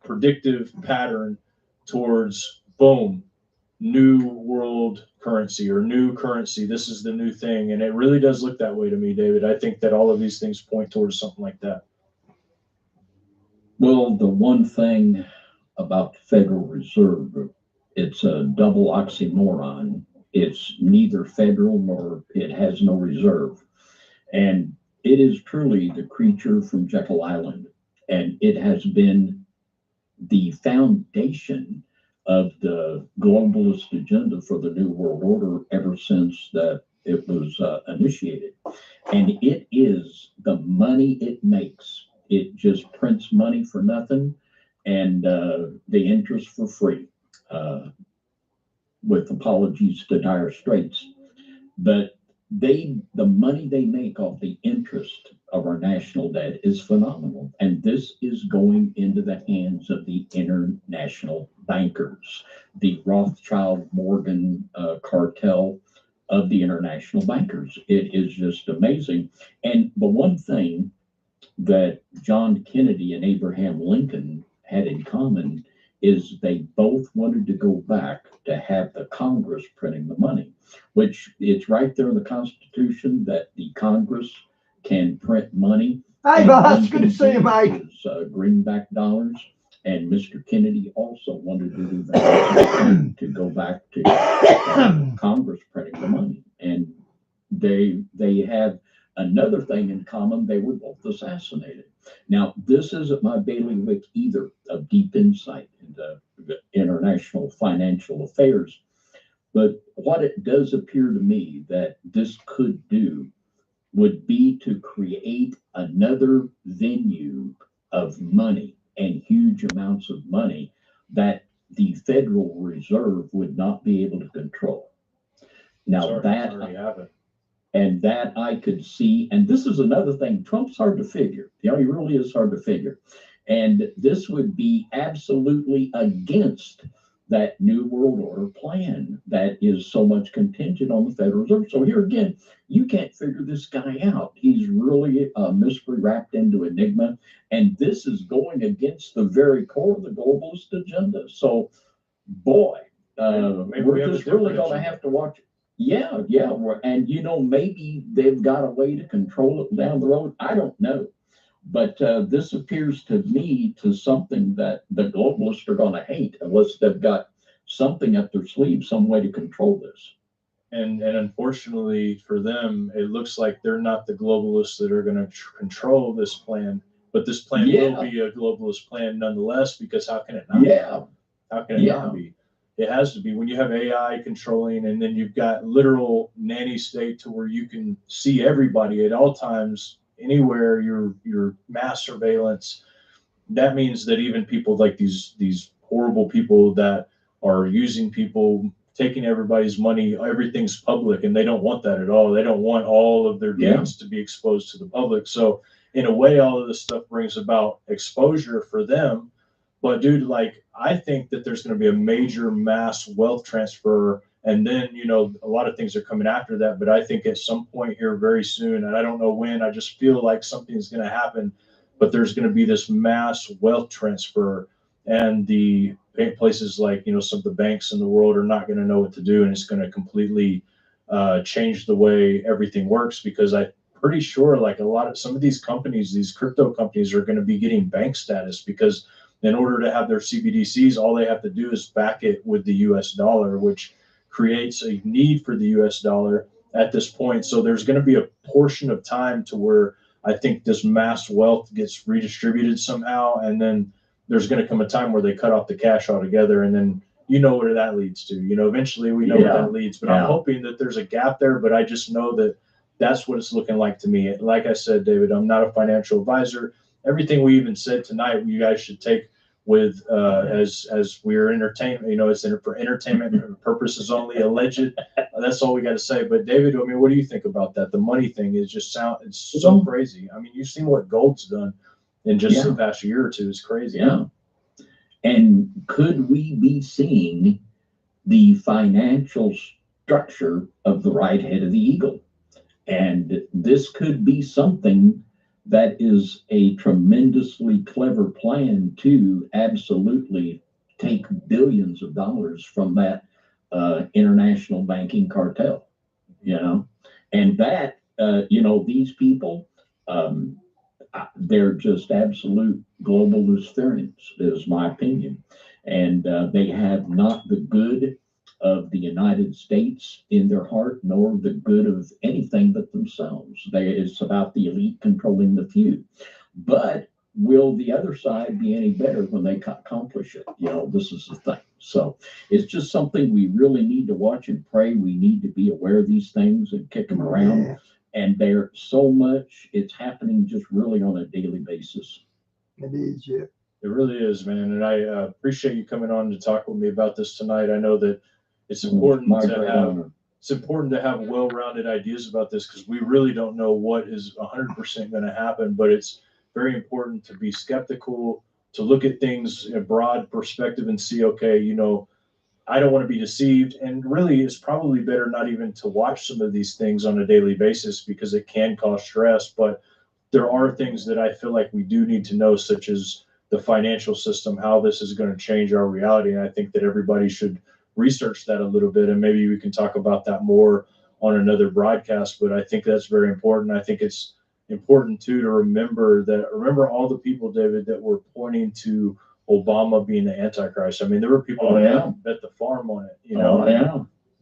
predictive pattern towards boom, new world currency or new currency. This is the new thing. And it really does look that way to me, David. I think that all of these things point towards something like that. Well, the one thing about the Federal Reserve, it's a double oxymoron. It's neither federal nor it has no reserve. And it is truly the creature from Jekyll Island. And it has been the foundation of the globalist agenda for the New World Order ever since that it was initiated. And it is the money it makes. It just prints money for nothing and the interest for free, with apologies to Dire Straits. But the money they make off the interest of our national debt is phenomenal. And this is going into the hands of the international bankers, the Rothschild Morgan cartel of the international bankers. It is just amazing. And the one thing that John Kennedy and Abraham Lincoln had in common is they both wanted to go back to have the Congress printing the money, which it's right there in the Constitution that the Congress can print money. Hey, boss, good to see you, mate. Greenback dollars. And Mr. Kennedy also wanted to do that, to go back to Congress printing the money. And they have another thing in common. They were both assassinated. Now, this isn't my bailiwick either of deep insight into international financial affairs. But what it does appear to me that this could do would be to create another venue of money and huge amounts of money that the Federal Reserve would not be able to control. Now that I could see, and this is another thing, Trump's hard to figure. He really is hard to figure. And this would be absolutely against that New World Order plan that is so much contingent on the Federal Reserve. So here again, you can't figure this guy out. He's really a mystery wrapped into enigma. And this is going against the very core of the globalist agenda. So, boy, Maybe we we're have a just really different going to agenda. have to watch. Yeah, yeah. And, maybe they've got a way to control it down the road. I don't know. But this appears to me to something that the globalists are going to hate unless they've got something up their sleeve, some way to control this. And unfortunately for them, it looks like they're not the globalists that are going to control this plan. But this plan will be a globalist plan nonetheless, because how can it not? Yeah. How can it not be? It has to be. When you have AI controlling, and then you've got literal nanny state to where you can see everybody at all times, anywhere, your mass surveillance. That means that even people like these horrible people that are using people, taking everybody's money, everything's public, and they don't want that at all. They don't want all of their deeds to be exposed to the public. So in a way, all of this stuff brings about exposure for them. But dude, like, I think that there's going to be a major mass wealth transfer, and then a lot of things are coming after that. But I think at some point here very soon, and I don't know when, I just feel like something's going to happen. But there's going to be this mass wealth transfer, and the places like some of the banks in the world are not going to know what to do, and it's going to completely change the way everything works. Because I'm pretty sure like some of these companies, these crypto companies, are going to be getting bank status, because in order to have their CBDCs, all they have to do is back it with the US dollar, which creates a need for the US dollar at this point. So there's going to be a portion of time to where I think this mass wealth gets redistributed somehow, and then there's going to come a time where they cut off the cash altogether, and then where that leads to. Eventually we know where that leads, but I'm hoping that there's a gap there. But I just know that that's what it's looking like to me. Like I said, David, I'm not a financial advisor. Everything we even said tonight, you guys should take with as we're entertainment. It's for entertainment purposes only. Alleged. That's all we got to say. But David, I mean, what do you think about that? The money thing is it's so crazy. I mean, you've seen what gold's done in just the past year or two. It's crazy. Yeah. And could we be seeing the financial structure of the right head of the eagle? And this could be something that is a tremendously clever plan to absolutely take billions of dollars from that international banking cartel, and that, these people, they're just absolute global Luciferians, is my opinion. And they have not the good of the United States in their heart, nor the good of anything but themselves. It's about the elite controlling the few. But will the other side be any better when they accomplish it? This is the thing. So it's just something we really need to watch and pray. We need to be aware of these things and kick them around. Yeah. And there's so much, it's happening just really on a daily basis. It is, yeah. It really is, man. And I appreciate you coming on to talk with me about this tonight. I know that it's important to have well-rounded ideas about this, because we really don't know what is 100% going to happen. But it's very important to be skeptical, to look at things in a broad perspective and see, okay, I don't want to be deceived. And really, it's probably better not even to watch some of these things on a daily basis, because it can cause stress. But there are things that I feel like we do need to know, such as the financial system, how this is going to change our reality. And I think that everybody should research that a little bit, and maybe we can talk about that more on another broadcast. But I think that's very important. I think it's important too to remember all the people, David, that were pointing to Obama being the Antichrist. I mean, there were people that bet the farm on it,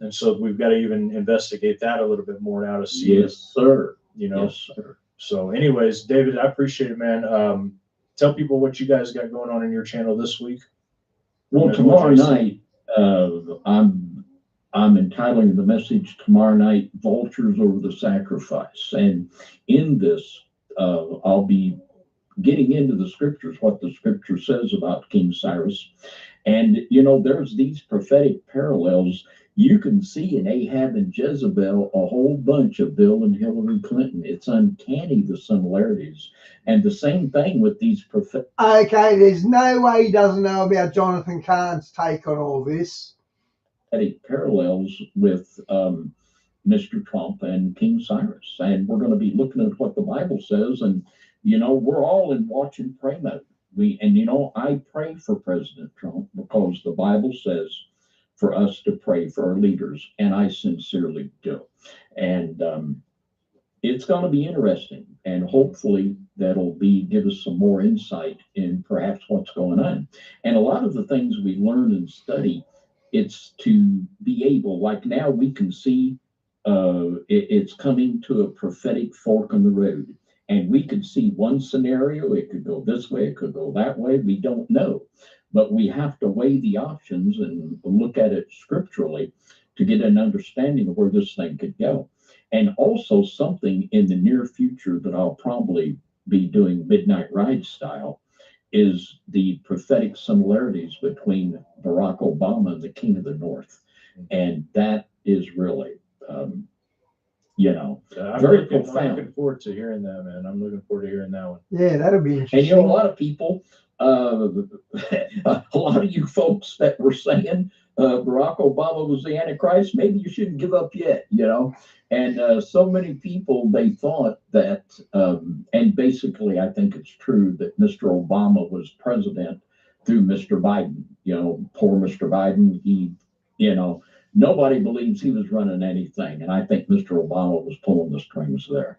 and so we've got to even investigate that a little bit more now to see. Yes, sir. Yes, sir. So anyways, David, I appreciate it, man. Tell people what you guys got going on in your channel this week. Well, tomorrow night, I'm entitling the message tomorrow night, Vultures Over the Sacrifice. And in this, I'll be getting into the scriptures, what the scripture says about King Cyrus. And, there's these prophetic parallels. You can see in Ahab and Jezebel a whole bunch of Bill and Hillary Clinton. It's uncanny, the similarities. And the same thing with these prophetic. Okay, there's no way he doesn't know about Jonathan Cahn's take on all this. Parallels with Mr. Trump and King Cyrus. And we're going to be looking at what the Bible says. And, we're all in watch and pray mode. I pray for President Trump, because the Bible says for us to pray for our leaders, and I sincerely do. And it's going to be interesting, and hopefully that'll give us some more insight in perhaps what's going on. And a lot of the things we learn and study, it's to be able, like now we can see it's coming to a prophetic fork in the road. And we could see one scenario, it could go this way, it could go that way, we don't know. But we have to weigh the options and look at it scripturally to get an understanding of where this thing could go. And also something in the near future that I'll probably be doing midnight ride style is the prophetic similarities between Barack Obama and the King of the North. And that is really, very profound. I'm looking forward to hearing that, man. I'm looking forward to hearing that one. Yeah, that'll be interesting. And a lot of people, a lot of you folks that were saying Barack Obama was the Antichrist, maybe you shouldn't give up yet, And so many people, they thought that, and basically I think it's true that Mr. Obama was president through Mr. Biden. Poor Mr. Biden, he, nobody believes he was running anything. And I think Mr. Obama was pulling the strings there.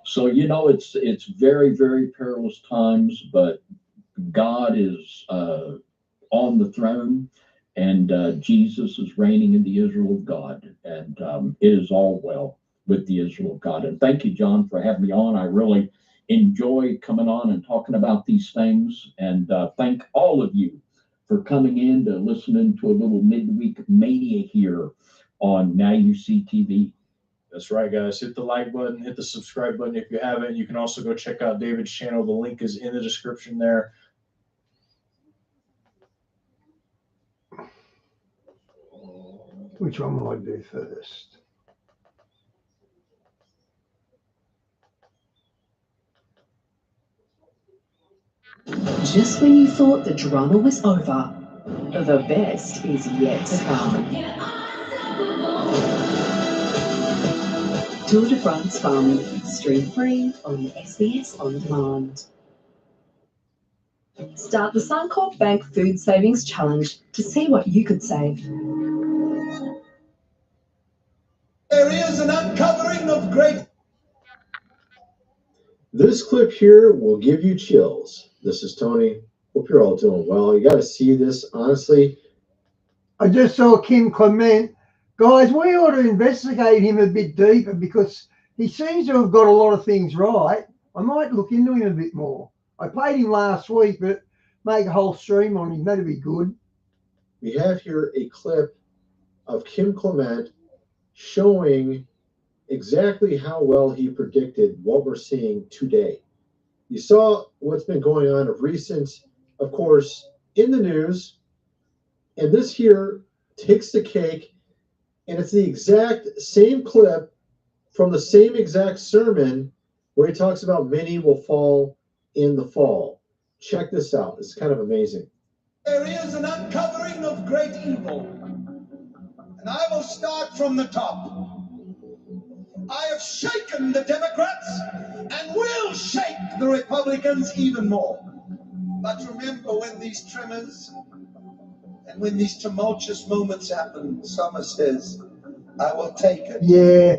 So, it's very, very perilous times, but God is on the throne, and Jesus is reigning in the Israel of God. And it is all well with the Israel of God. And thank you, John, for having me on. I really enjoy coming on and talking about these things. And thank all of you for coming in to listening to a little midweek mania here on Now You See TV. That's right, guys. Hit the like button, hit the subscribe button if you haven't. You can also go check out David's channel. The link is in the description there. Which one will I do first? Just when you thought the drama was over, the best is yet to come. Tour de France Fun, stream free on SBS On Demand. Start the Suncorp Bank Food Savings Challenge to see what you could save. There is an uncovering of great. This clip here will give you chills. This is Tony. Hope you're all doing well. You got to see this, honestly. I just saw Kim comment, guys, we ought to investigate him a bit deeper because he seems to have got a lot of things right. I might look into him a bit more. I played him last week, but make a whole stream on him. That'd be good. We have here a clip of Kim Clement showing exactly how well he predicted what we're seeing today. You saw what's been going on of recent, of course, in the news. And this here takes the cake, and it's the exact same clip from the same exact sermon where he talks about many will fall in the fall. Check this out. It's kind of amazing. There is an uncovering of great evil, and I will start from the top. I have shaken the Democrats and will shake the Republicans even more. But remember, when these tremors and when these tumultuous moments happen, Summer says, I will take it. Yeah.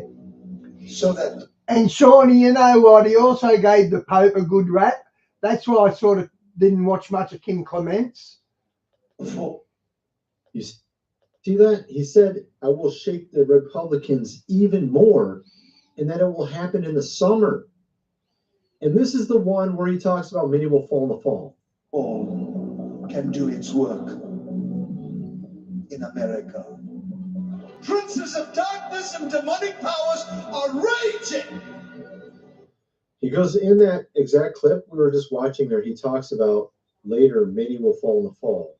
So that. And Shawnee, you know what? He also gave the Pope a good rap. That's why I sort of didn't watch much of Kim Clement's. You see that? He said, I will shake the Republicans even more, and that it will happen in the summer. And this is the one where he talks about many will fall in the fall. All can do its work in America. Princes of darkness and demonic powers are raging. He goes in that exact clip we were just watching there. He talks about later, many will fall in the fall.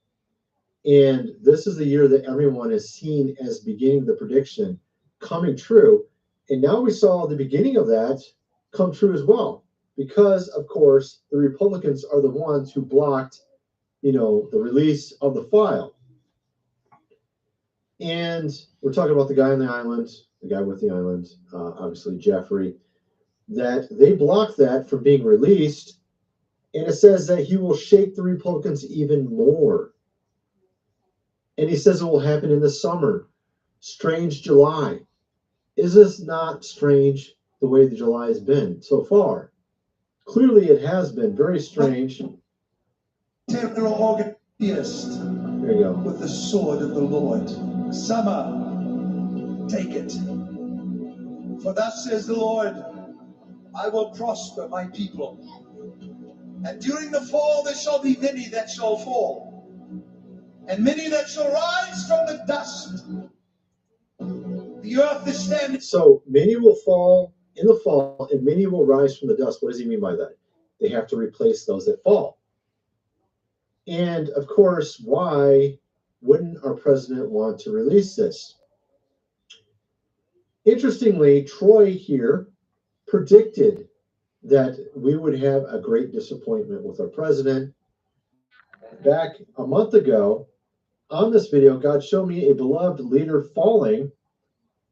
And this is the year that everyone is seen as beginning the prediction coming true. And now we saw the beginning of that come true as well. Because, of course, the Republicans are the ones who blocked, the release of the file. And we're talking about the guy on the island, the guy with the island, obviously Jeffrey, that they blocked that from being released. And it says that he will shake the Republicans even more. And he says it will happen in the summer. Strange July. Is this not strange the way the July has been so far? Clearly it has been very strange. Temporal organist There you go. with the sword of the Lord. Summer, take it. For thus says the Lord, I will prosper my people. And during the fall there shall be many that shall fall, and many that shall rise from the dust. The earth is standing. So many will fall in the fall, and many will rise from the dust. What does he mean by that? They have to replace those that fall. And of course, why wouldn't our president want to release this? Interestingly, Troy here predicted that we would have a great disappointment with our president. Back a month ago, on this video, God showed me a beloved leader falling.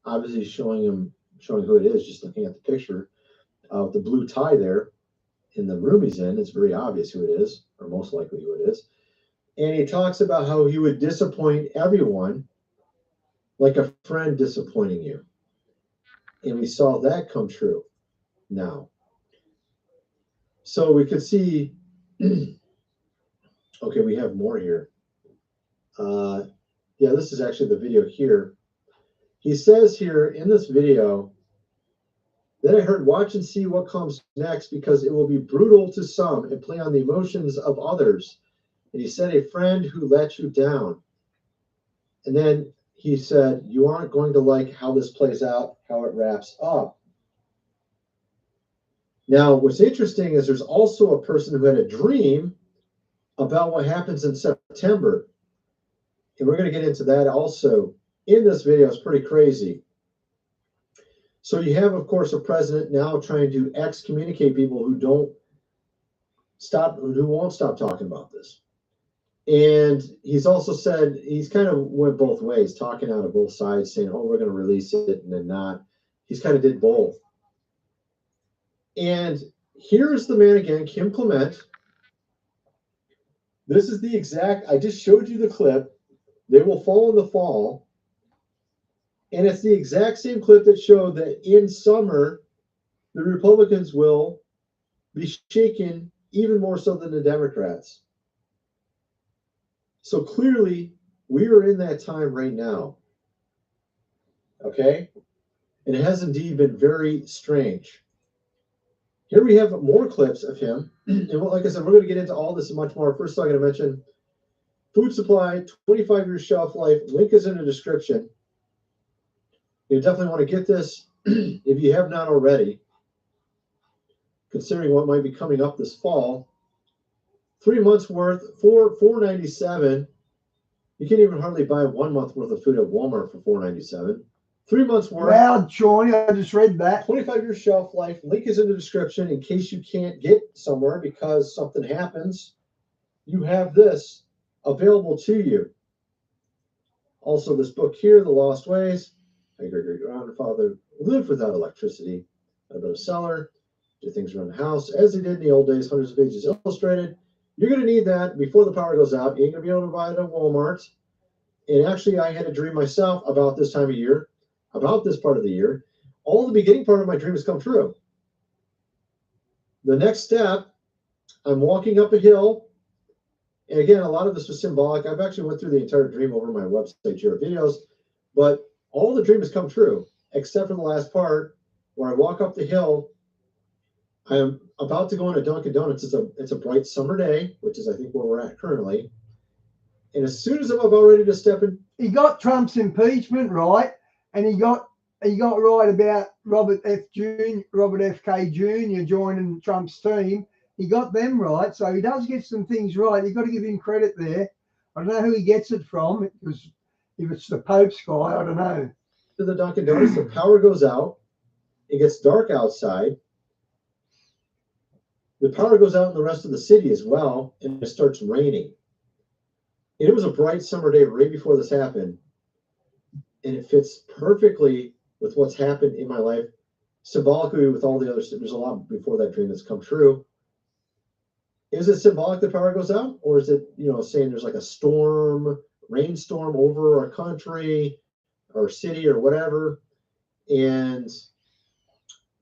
Obviously showing who it is, just looking at the picture of the blue tie there in the room he's in. It's very obvious who it is, or most likely who it is. And he talks about how he would disappoint everyone like a friend disappointing you. And we saw that come true now. So we could see, okay, we have more here. Yeah, this is actually the video here. He says here in this video, then I heard, watch and see what comes next, because it will be brutal to some and play on the emotions of others. And he said, a friend who let you down. And then he said, you aren't going to like how this plays out, how it wraps up. Now, what's interesting is there's also a person who had a dream about what happens in September. And we're going to get into that also in this video. It's pretty crazy. So you have, of course, a president now trying to excommunicate people who won't stop talking about this. And he's also said, he's kind of went both ways, talking out of both sides, saying, oh, we're going to release it, and then not. He's kind of did both. And here's the man again, Kim Clement. This is the exact, I just showed you the clip. They will fall in the fall. And it's the exact same clip that showed that in summer, the Republicans will be shaken even more so than the Democrats. So clearly, we are in that time right now. Okay? And it has indeed been very strange. Here we have more clips of him. And like I said, we're going to get into all this and much more. First, I'm going to mention food supply, 25-year shelf life. Link is in the description. You definitely want to get this if you have not already, considering what might be coming up this fall. 3 months worth, $4.97. You can't even hardly buy 1 month worth of food at Walmart for $4.97. 3 months worth. Wow, Shawnee, I just read that. 25-year shelf life. Link is in the description in case you can't get somewhere because something happens. You have this available to you. Also, this book here, The Lost Ways. My great-great-grandfather lived without electricity. I built a cellar, did things around the house as they did in the old days, hundreds of pages illustrated. You're going to need that before the power goes out. You ain't going to be able to buy it at Walmart. And actually, I had a dream myself about this time of year, about this part of the year. All the beginning part of my dream has come true. The next step, I'm walking up a hill. And again, a lot of this was symbolic. I've actually went through the entire dream over my website, your videos. But all the dream has come true, except for the last part where I walk up the hill. I am about to go into Dunkin' Donuts. It's a bright summer day, which is I think where we're at currently. And as soon as I'm about ready to step in, he got Trump's impeachment right, and he got right about Robert F. K. Jr. joining Trump's team. He got them right, so he does get some things right. You've got to give him credit there. I don't know who he gets it from. It was, if it's the Pope's guy, I don't know. To the Dunkin' Donuts, the power goes out. It gets dark outside. The power goes out in the rest of the city as well, and it starts raining. And it was a bright summer day right before this happened, and it fits perfectly with what's happened in my life, symbolically with all the other stuff. There's a lot before that dream that's come true. Is it symbolic the power goes out, or is it, saying there's like a storm rainstorm over a country or city or whatever, and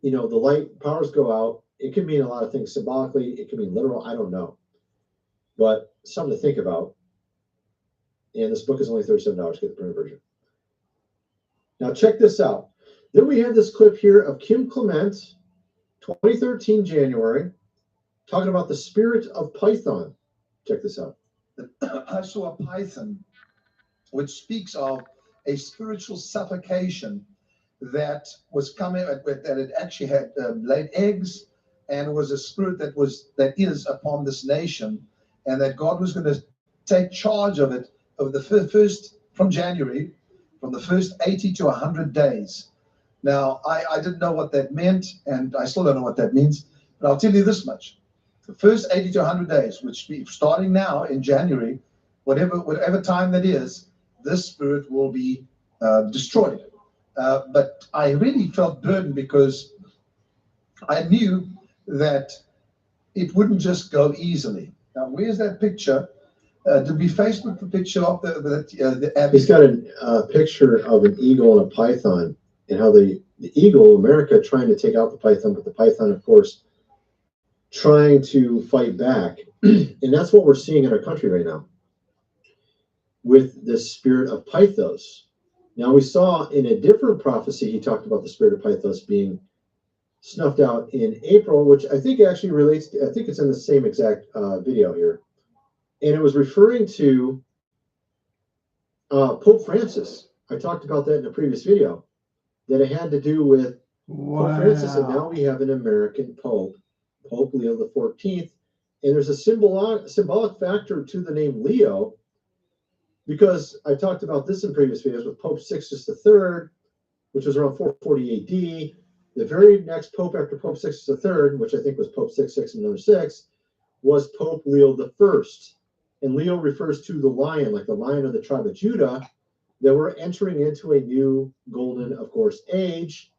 the light powers go out. It can mean a lot of things symbolically. It can mean literal. I don't know, but something to think about. And this book is only $37. Get the printed version. Now check this out. Then we have this clip here of Kim Clement, 2013 January, talking about the spirit of Python. Check this out. I saw a python which speaks of a spiritual suffocation that was coming, that it actually had laid eggs, and was a spirit that is upon this nation, and that God was going to take charge of it over the first, from January, from the first 80 to 100 days. Now, I didn't know what that meant, and I still don't know what that means, but I'll tell you this much. The first 80 to 100 days, which starting now in January, whatever time that is, this spirit will be destroyed. But I really felt burdened because I knew that it wouldn't just go easily. Now, where's that picture? Did we Facebook the picture of the Abbey? He's got a picture of an eagle and a python, and how the eagle, America, trying to take out the python, but the python, of course, trying to fight back. And that's what we're seeing in our country right now with this spirit of Pythos. Now, we saw in a different prophecy, he talked about the spirit of Pythos being snuffed out in April, which I think actually relates to, I think it's in the same exact video here. And it was referring to Pope Francis. I talked about that in a previous video, that it had to do with Pope Francis, and now we have an American Pope, Pope Leo the 14th. And there's a symbolic factor to the name Leo, because I talked about this in previous videos with Pope Sixtus III, which was around 440 AD. The very next Pope after Pope Sixtus III, which I think was Pope 66 and number 6, was Pope Leo I. And Leo refers to the lion, like the lion of the tribe of Judah, that we're entering into a new golden, of course, age.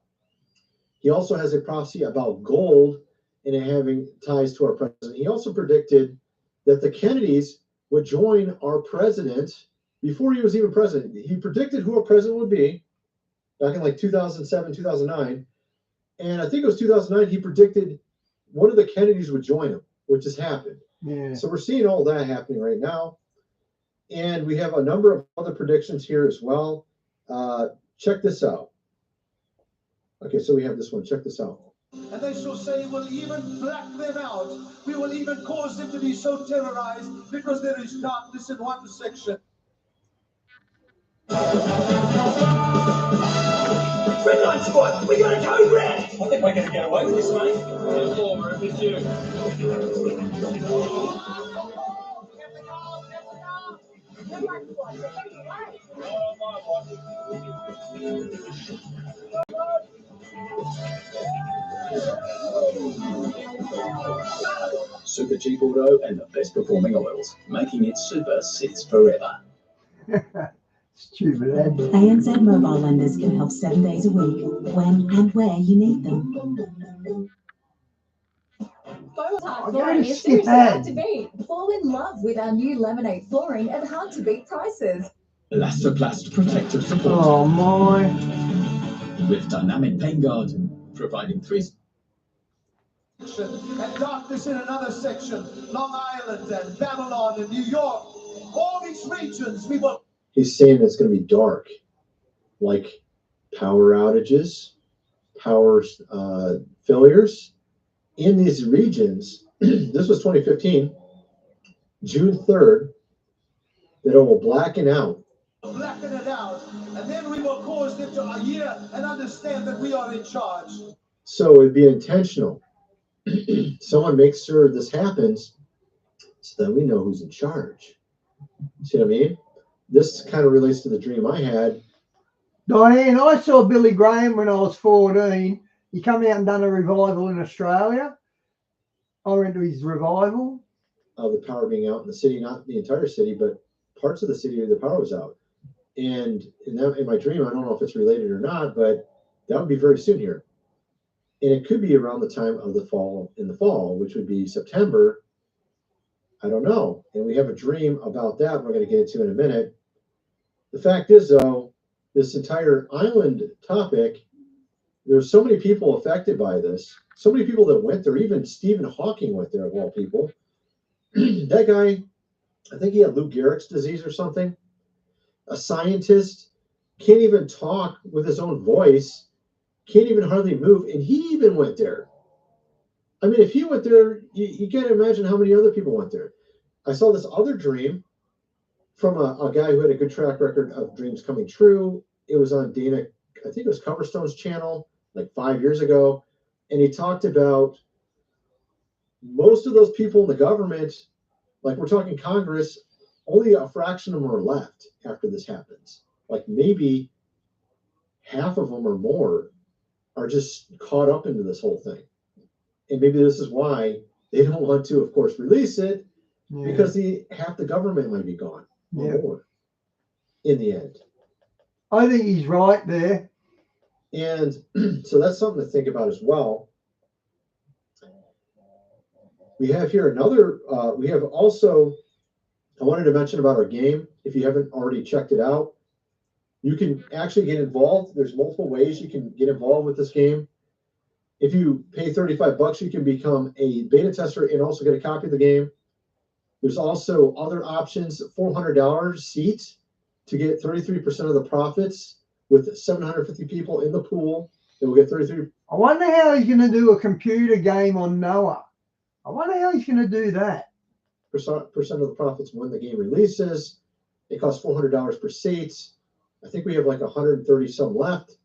He also has a prophecy about gold and it having ties to our president. He also predicted that the Kennedys would join our president before he was even president. He predicted who our president would be back in like 2007, 2009. And I think it was 2009, he predicted one of the Kennedys would join him, which has happened. Yeah. So we're seeing all that happening right now. And we have a number of other predictions here as well. Check this out. Okay, so we have this one. Check this out. And they shall say, we'll even black them out. We will even cause them to be so terrorized because there is darkness in one section. Red line squad, we got a code red! I think we're going to get away with this, mate. It's over, it's you. Super cheap auto and the best performing oils, making it super sits forever. Stupid, eh? ANZ mobile lenders can help 7 days a week, when and where you need them. Flooring is seriously hard to beat. Fall in love with our new laminate flooring at hard to beat prices. Elastoplast protective support. Oh my! With dynamic pain guard, providing 3. And darkness in another section. Long Island and Babylon and New York. All these regions we will. He's saying it's going to be dark, like power outages, power failures in these regions. This was 2015, June 3rd, that it will blacken out. Blacken it out, and then we will cause them to hear and understand that we are in charge. So it'd be intentional. Someone makes sure this happens so that we know who's in charge. See what I mean? This kind of relates to the dream I had. Diane, I saw Billy Graham when I was 14. He come out and done a revival in Australia. I went to his revival. Of the power being out in the city, not the entire city, but parts of the city where the power was out. And in my dream, I don't know if it's related or not, but that would be very soon here. And it could be around the time of the fall, which would be September. I don't know. And we have a dream about that we're going to get into in a minute. The fact is, though, this entire island topic, there's so many people affected by this, so many people that went there, even Stephen Hawking went there, of all people. That guy, I think he had Lou Gehrig's disease or something. A scientist, can't even talk with his own voice, can't even hardly move, and he even went there. I mean, if he went there, you can't imagine how many other people went there. I saw this other dream from a guy who had a good track record of dreams coming true. It was on Dana, I think it was Coverstone's channel, like 5 years ago. And he talked about most of those people in the government, like we're talking Congress, only a fraction of them are left after this happens. Like maybe half of them or more are just caught up into this whole thing. And maybe this is why they don't want to, of course, release it, because half the government might be gone or more in the end. I think he's right there. And so that's something to think about as well. We have here another, we have also, I wanted to mention about our game. If you haven't already checked it out, you can actually get involved. There's multiple ways you can get involved with this game. If you pay $35, you can become a beta tester and also get a copy of the game. There's also other options, $400 seat to get 33% of the profits with 750 people in the pool. They will get 33. I wonder how he's going to do a computer game on Noah. I wonder how he's going to do that. Percent of the profits when the game releases. It costs $400 per seat. I think we have like 130 some left.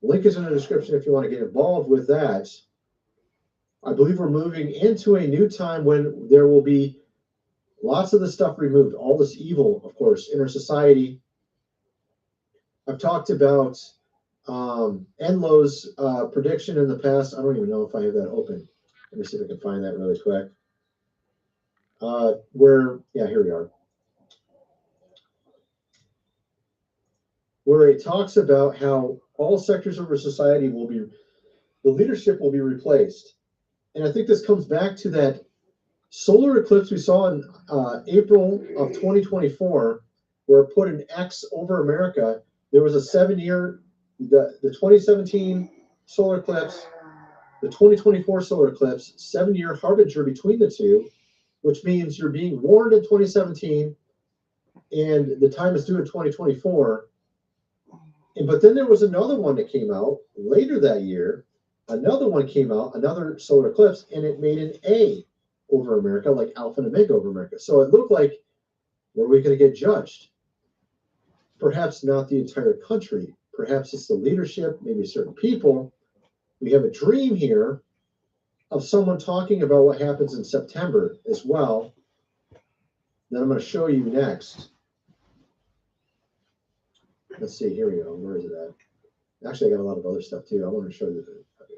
Link is in the description if you want to get involved with that. I believe we're moving into a new time when there will be lots of the stuff removed, all this evil, of course, in our society. I've talked about Enlo's prediction in the past. I don't even know if I have that open. Let me see if I can find that really quick. Here we are. Where it talks about how all sectors of our society the leadership will be replaced. And I think this comes back to that solar eclipse we saw in April of 2024, where it put an X over America. There was a 7-year, the 2017 solar eclipse, the 2024 solar eclipse, 7-year harbinger between the two, which means you're being warned in 2017 and the time is due in 2024. But then there was another one that came out later that year. Another one came out, another solar eclipse, and it made an A over America, like Alpha and Omega over America. So it looked like, were we going to get judged? Perhaps not the entire country. Perhaps it's the leadership, maybe certain people. We have a dream here of someone talking about what happens in September as well. That I'm going to show you next. Let's see, here we go. Where is it at? Actually, I got a lot of other stuff too. I want to show you.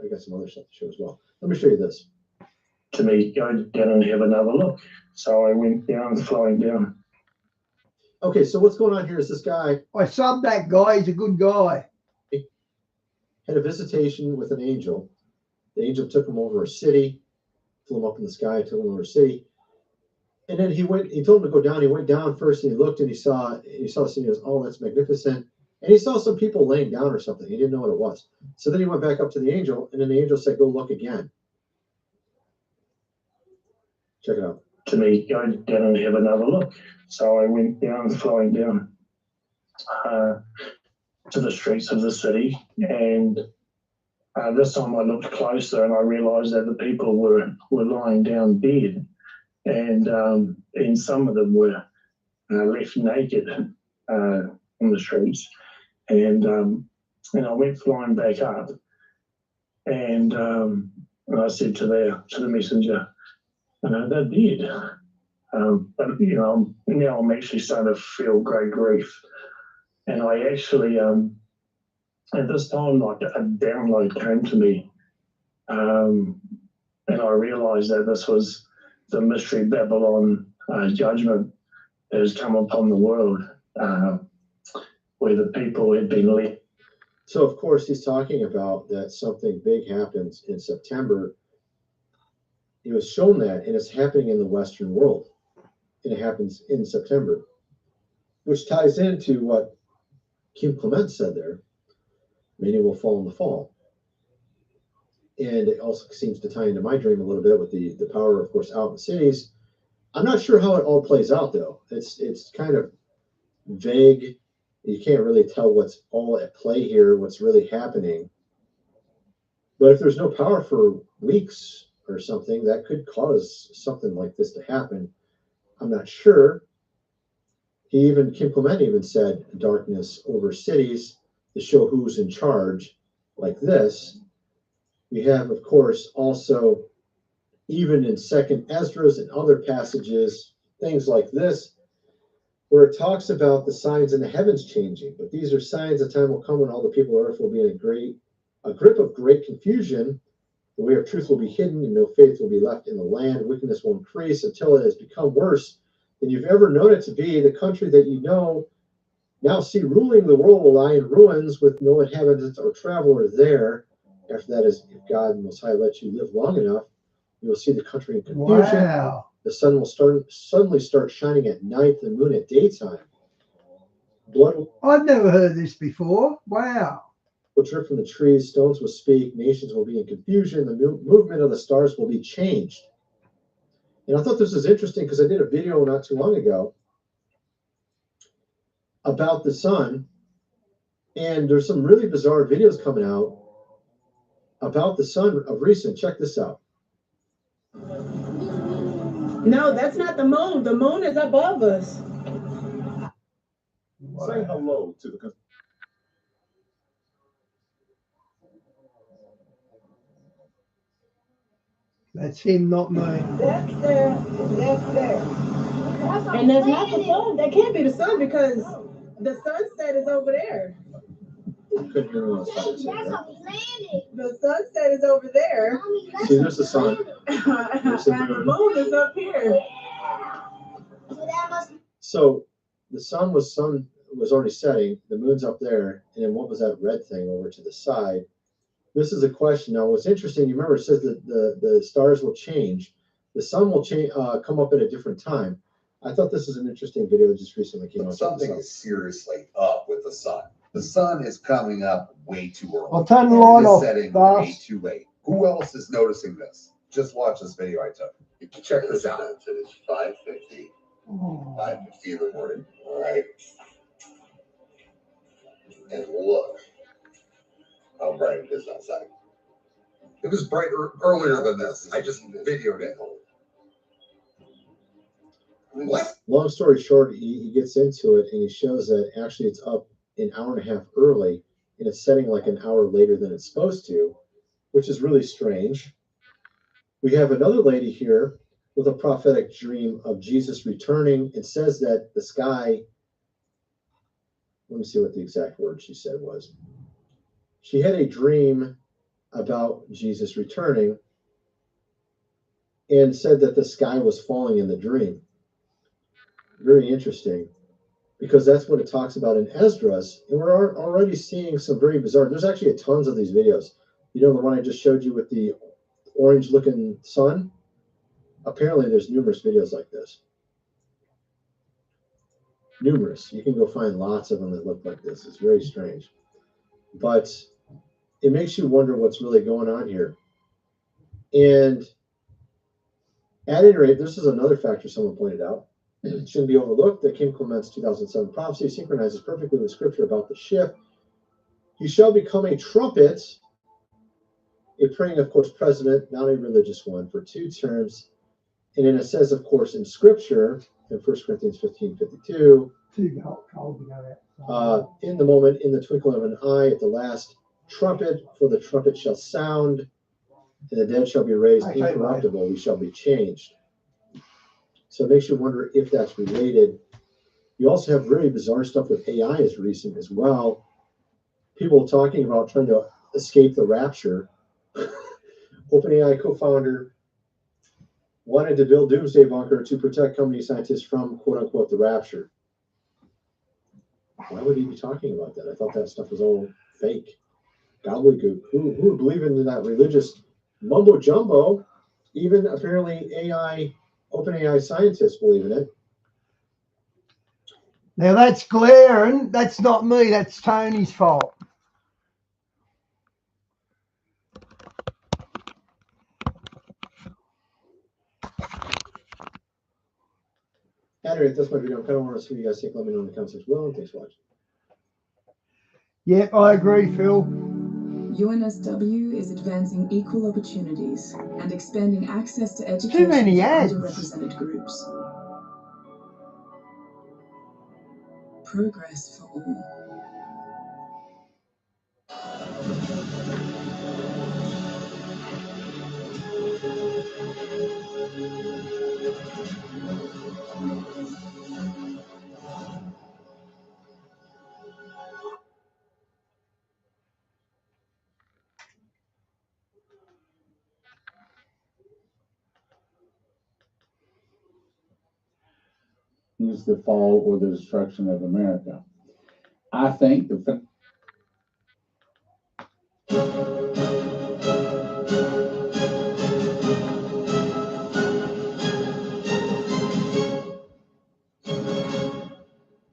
I got some other stuff to show as well. Let me show you this. To me, go down and have another look. So I went down, flying down. Okay, so what's going on here is this guy. I subbed that guy. He's a good guy. Had a visitation with an angel. The angel took him over a city, flew him up in the sky, took him over a city. And then he told him to go down. He went down first and he looked and he saw the city. He goes, oh, that's magnificent. And he saw some people laying down or something. He didn't know what it was. So then he went back up to the angel, and then the angel said, go look again. Check it out. To me, go down and have another look. So I went down, flying down to the streets of the city. And this time I looked closer and I realized that the people were lying down dead. And some of them were left naked on the streets. And I went flying back up, and I said to the messenger, they're dead. But now I'm actually starting to feel great grief. And I actually, at this time, like a download came to me, and I realized that this was the mystery Babylon judgment that has come upon the world, where the people had been led. So, of course, he's talking about that something big happens in September. He was shown that, and it's happening in the Western world, and it happens in September, which ties into what Kim Clement said there, many will fall in the fall. And it also seems to tie into my dream a little bit with the power, of course, out in cities. I'm not sure how it all plays out, though. It's kind of vague. You can't really tell what's all at play here, what's really happening. But if there's no power for weeks or something, that could cause something like this to happen. I'm not sure. Kim Clement even said darkness over cities to show who's in charge, like this. We have, of course, also, even in Second Esdras and other passages, things like this, where it talks about the signs in the heavens changing. But these are signs the time will come when all the people of earth will be in a grip of great confusion. The way of truth will be hidden, and no faith will be left in the land. Wickedness will increase until it has become worse than you've ever known it to be. The country that you know now see ruling the world will lie in ruins with no inhabitants or traveler there. After that, is if God Most High lets you live long enough, you will see the country in confusion. Wow. The sun will suddenly start shining at night, the moon at daytime. Blood. I've never heard this before. Wow. Will drip from the trees, stones will speak, nations will be in confusion, the movement of the stars will be changed. And I thought this was interesting because I did a video not too long ago about the sun, and there's some really bizarre videos coming out about the sun of recent. Check this out. No, that's not the moon. The moon is above us. Say hello to the. That's him, not me. That's there. That's there. And that's not the sun. That can't be the sun because the sunset is over there. Couldn't hear what I was saying. The sunset is over there. See, there's the sun. And the moon is up here. So the sun was already setting. The moon's up there, and then what was that red thing over to the side? This is a question. Now, what's interesting, you remember it says that the stars will change. The sun will change, come up at a different time. I thought this was an interesting video that just recently came out. Something is seriously up with the sun. The sun is coming up way too early. I'll turn the light off. Setting way too late. Who else is noticing this? Just watch this video I took. Check this out. It's 5:50. 5:50 in the morning. All right. And look how bright it is outside. It was brighter earlier than this. I just videoed it. What? Long story short, he gets into it and he shows that actually it's up an hour and a half early and it's setting like an hour later than it's supposed to, which is really strange. We have another lady here with a prophetic dream of Jesus returning. It says that the sky, let me see what the exact word she said was. She had a dream about Jesus returning and said that the sky was falling in the dream. Very interesting, because that's what it talks about in Esdras, and we're already seeing some very bizarre. There's actually tons of these videos. You know, the one I just showed you with the orange-looking sun? Apparently, there's numerous videos like this. Numerous. You can go find lots of them that look like this. It's very strange. But it makes you wonder what's really going on here. And at any rate, this is another factor someone pointed out. It shouldn't be overlooked that Kim Clement's 2007 prophecy synchronizes perfectly with scripture about the shift. He shall become a trumpet, a praying, of course, president, not a religious one, for 2 terms. And then it says, of course, in scripture, in 1 Corinthians 15:52, in the moment, in the twinkling of an eye, at the last trumpet, for the trumpet shall sound, and the dead shall be raised incorruptible, we shall be changed. So it makes you wonder if that's related. You also have very bizarre stuff with AI as recent as well. People talking about trying to escape the rapture. OpenAI co-founder wanted to build doomsday bunker to protect company scientists from quote-unquote the rapture. Why would he be talking about that? I thought that stuff was all fake. Gobbledygook. Who would believe in that religious mumbo jumbo? Even apparently OpenAI scientists believe in it. Now that's glaring. That's not me. That's Tony's fault. Henry, this might be kind of want to see what you guys think. Let me know in the comments as well. Thanks for watching. Yep, I agree, Phil. UNSW is advancing equal opportunities and expanding access to education Too many for ads. underrepresented groups. Progress for all. Is the fall or the destruction of America. I think the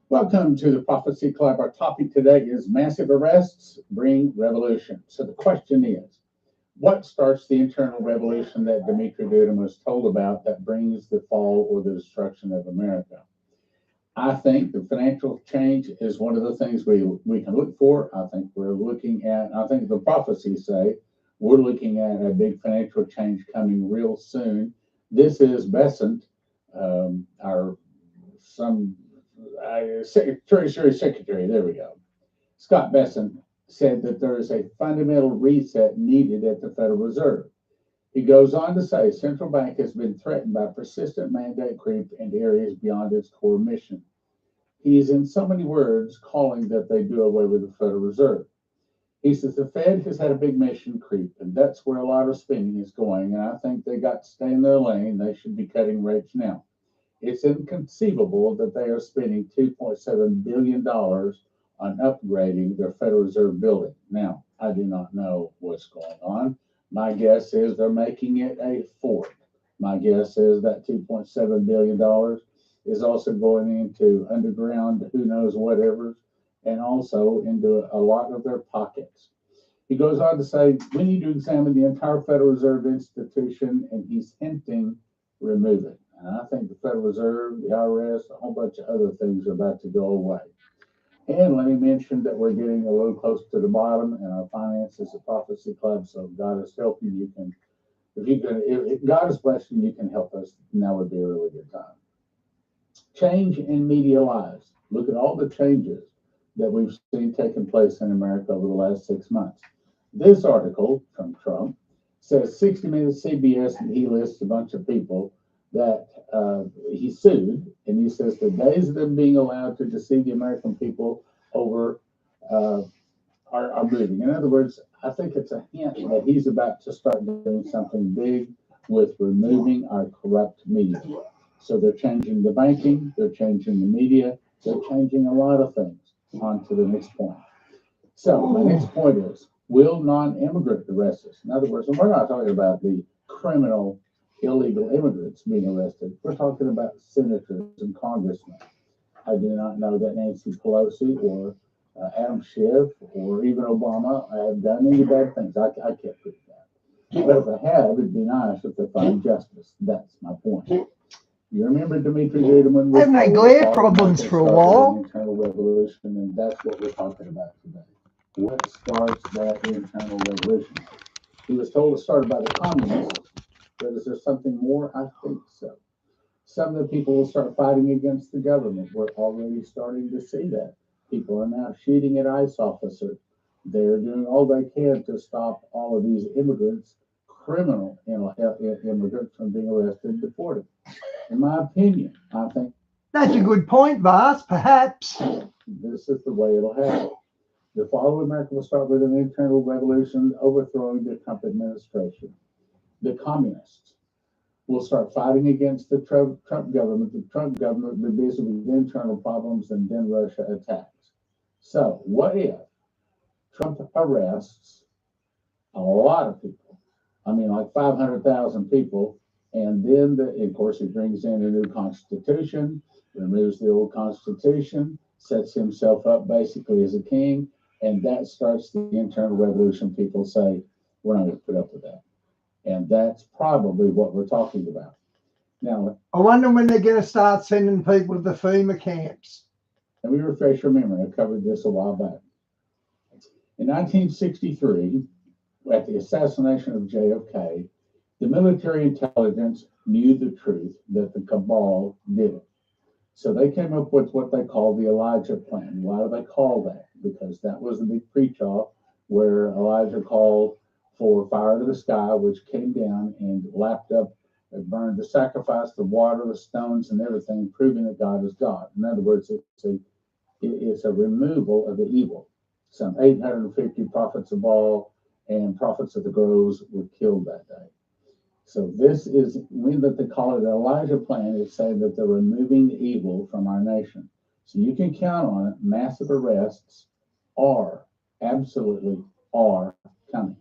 Welcome to the Prophecy Club. Our topic today is massive arrests bring revolution. So the question is, what starts the internal revolution that Dimitri Duduman was told about that brings the fall or the destruction of America? I think the financial change is one of the things we can look for. I think I think the prophecies say we're looking at a big financial change coming real soon. This is Besant, Treasury Secretary, there we go. Scott Besant said that there is a fundamental reset needed at the Federal Reserve. He goes on to say central bank has been threatened by persistent mandate creep in areas beyond its core mission. He is, in so many words, calling that they do away with the Federal Reserve. He says the Fed has had a big mission creep, and that's where a lot of spending is going, and I think they got to stay in their lane. They should be cutting rates now. It's inconceivable that they are spending $2.7 billion on upgrading their Federal Reserve building. Now, I do not know what's going on. My guess is they're making it a fort. My guess is that $2.7 billion is also going into underground, who knows whatever, and also into a lot of their pockets. He goes on to say, we need to examine the entire Federal Reserve institution, and he's hinting remove it. And I think the Federal Reserve, the IRS, a whole bunch of other things are about to go away. And let me mention that we're getting a little close to the bottom in our finances at Prophecy Club. So if God is helping, if God is blessing, you can help us. Now would be a really good time. Change in media lives. Look at all the changes that we've seen taking place in America over the last 6 months. This article from Trump says 60 Minutes CBS, and he lists a bunch of people that he sued, and he says the days of them being allowed to deceive the American people over are moving. In other words, I think it's a hint that he's about to start doing something big with removing our corrupt media. So they're changing the banking, they're changing the media, they're changing a lot of things. On to the next point. So my next point is, will non-immigrant arrest us? In other words, and we're not talking about the criminal illegal immigrants being arrested. We're talking about senators and congressmen. I do not know that Nancy Pelosi or Adam Schiff or even Obama have done any bad things. I can't prove that. But if they have, it'd be nice if they find justice. That's my point. You remember Dimitri Duduman? Haven't they glare problems for a while? Internal revolution, and that's what we're talking about today. What starts that internal revolution? He was told to start by the communists. But is there something more? I think so. Some of the people will start fighting against the government. We're already starting to see that. People are now shooting at ICE officers. They're doing all they can to stop all of these immigrants, criminal immigrants, from being arrested and deported. In my opinion, I think that's a good point, Vas. Perhaps this is the way it'll happen. The fall of America will start with an internal revolution overthrowing the Trump administration. The communists will start fighting against the Trump government. The Trump government will be busy with internal problems, and then Russia attacks. So what if Trump arrests a lot of people? I mean, like 500,000 people. And then, of course, he brings in a new constitution. removes the old Constitution, sets himself up basically as a king, and that starts the internal revolution. People say, we're not going to put up with that. And that's probably what we're talking about. Now, I wonder when they're going to start sending people to the FEMA camps. let me refresh your memory. I covered this a while back. In 1963, at the assassination of JFK, the military intelligence knew the truth that the cabal did it. So they came up with what they call the Elijah Plan. Why do they call that? Because that was the big preach-off where Elijah called for fire to the sky, which came down and lapped up and burned the sacrifice, the water, the stones, and everything, proving that God is God. In other words, it's a removal of the evil. Some 850 prophets of Baal and prophets of the groves were killed that day. So this is, when that they call it the Elijah Plan, is saying that they're removing the evil from our nation. So you can count on it. Massive arrests absolutely are coming.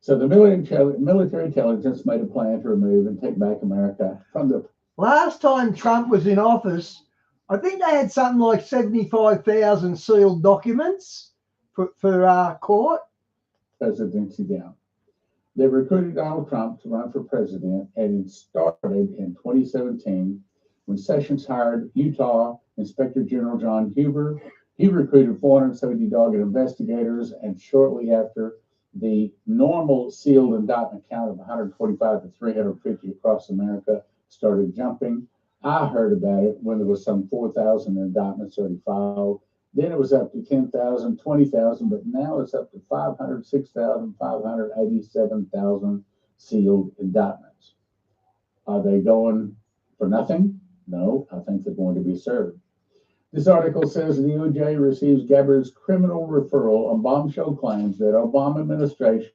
So the military intelligence made a plan to remove and take back America from the... Last time Trump was in office, I think they had something like 75,000 sealed documents for court. Presidency down. They recruited Donald Trump to run for president, and it started in 2017 when Sessions hired Utah Inspector General John Huber. He recruited 470 dogged investigators, and shortly after, the normal sealed indictment count of 145 to 350 across America started jumping. I heard about it when there was some 4,000 indictments already filed. Then it was up to 10,000, 20,000, but now it's up to 506,000, 587,000 sealed indictments. Are they going for nothing? No, I think they're going to be served. This article says the DOJ receives Gabbard's criminal referral on bombshell claims that Obama administration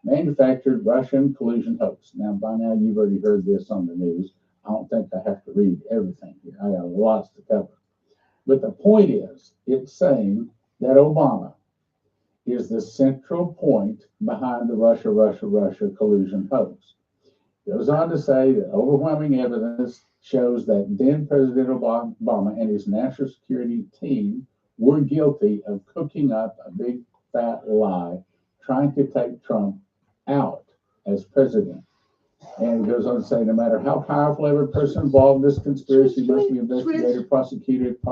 manufactured Russian collusion hoax. Now, by now, you've already heard this on the news. I don't think I have to read everything here. I got lots to cover. But the point is, it's saying that Obama is the central point behind the Russia collusion hoax. It goes on to say that overwhelming evidence shows that then President Obama and his national security team were guilty of cooking up a big fat lie, trying to take Trump out as president. And it goes on to say, no matter how powerful every person involved in this conspiracy must be investigated, prosecuted to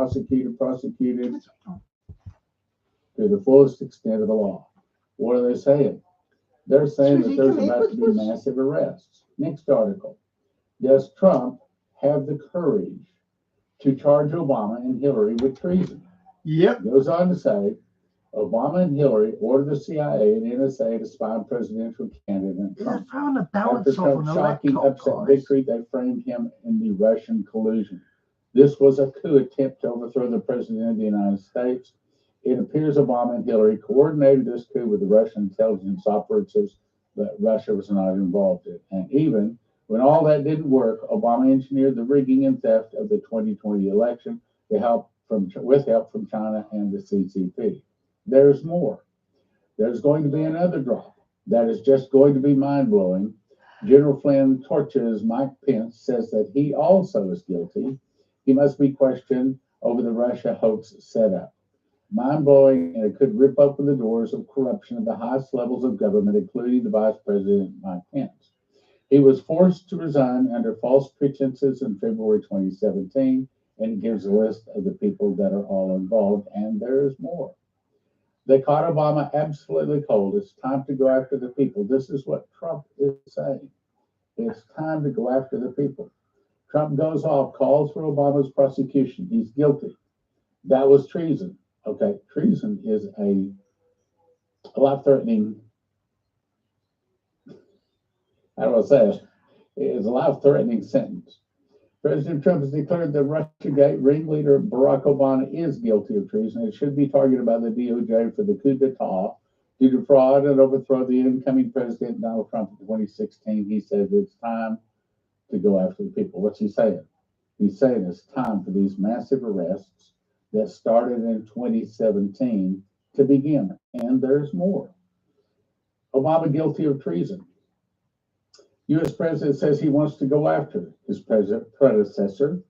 the fullest extent of the law. What are they saying? They're saying that there's about to be massive arrests. Next article. Does Trump have the courage to charge Obama and Hillary with treason? Yep. It goes on to say, Obama and Hillary ordered the CIA and NSA to spy on presidential candidate Trump. After Trump's shocking upset victory, they framed him in the Russian collusion. This was a coup attempt to overthrow the president of the United States. It appears Obama and Hillary coordinated this coup with the Russian intelligence operatives, but Russia was not involved in it. And even when all that didn't work, Obama engineered the rigging and theft of the 2020 election with help from China and the CCP. There's more. There's going to be another drop that is just going to be mind-blowing. General Flynn torches Mike Pence, says that he also is guilty. He must be questioned over the Russia hoax setup. Mind-blowing, and it could rip open the doors of corruption at the highest levels of government, including the Vice President Mike Pence. He was forced to resign under false pretenses in February 2017, and it gives a list of the people that are all involved, and there's more. They caught Obama absolutely cold. It's time to go after the people. This is what Trump is saying. It's time to go after the people. Trump goes off, calls for Obama's prosecution. He's guilty. That was treason. Okay, treason is a life-threatening, how do I say it? It's a life-threatening sentence. President Trump has declared that Russiagate ringleader Barack Obama is guilty of treason and should be targeted by the DOJ for the coup d'etat to defraud and overthrow the incoming president Donald Trump in 2016. He said it's time to go after the people. What's he saying? He's saying it's time for these massive arrests that started in 2017 to begin. And there's more. Obama guilty of treason. U.S. President says he wants to go after his predecessor.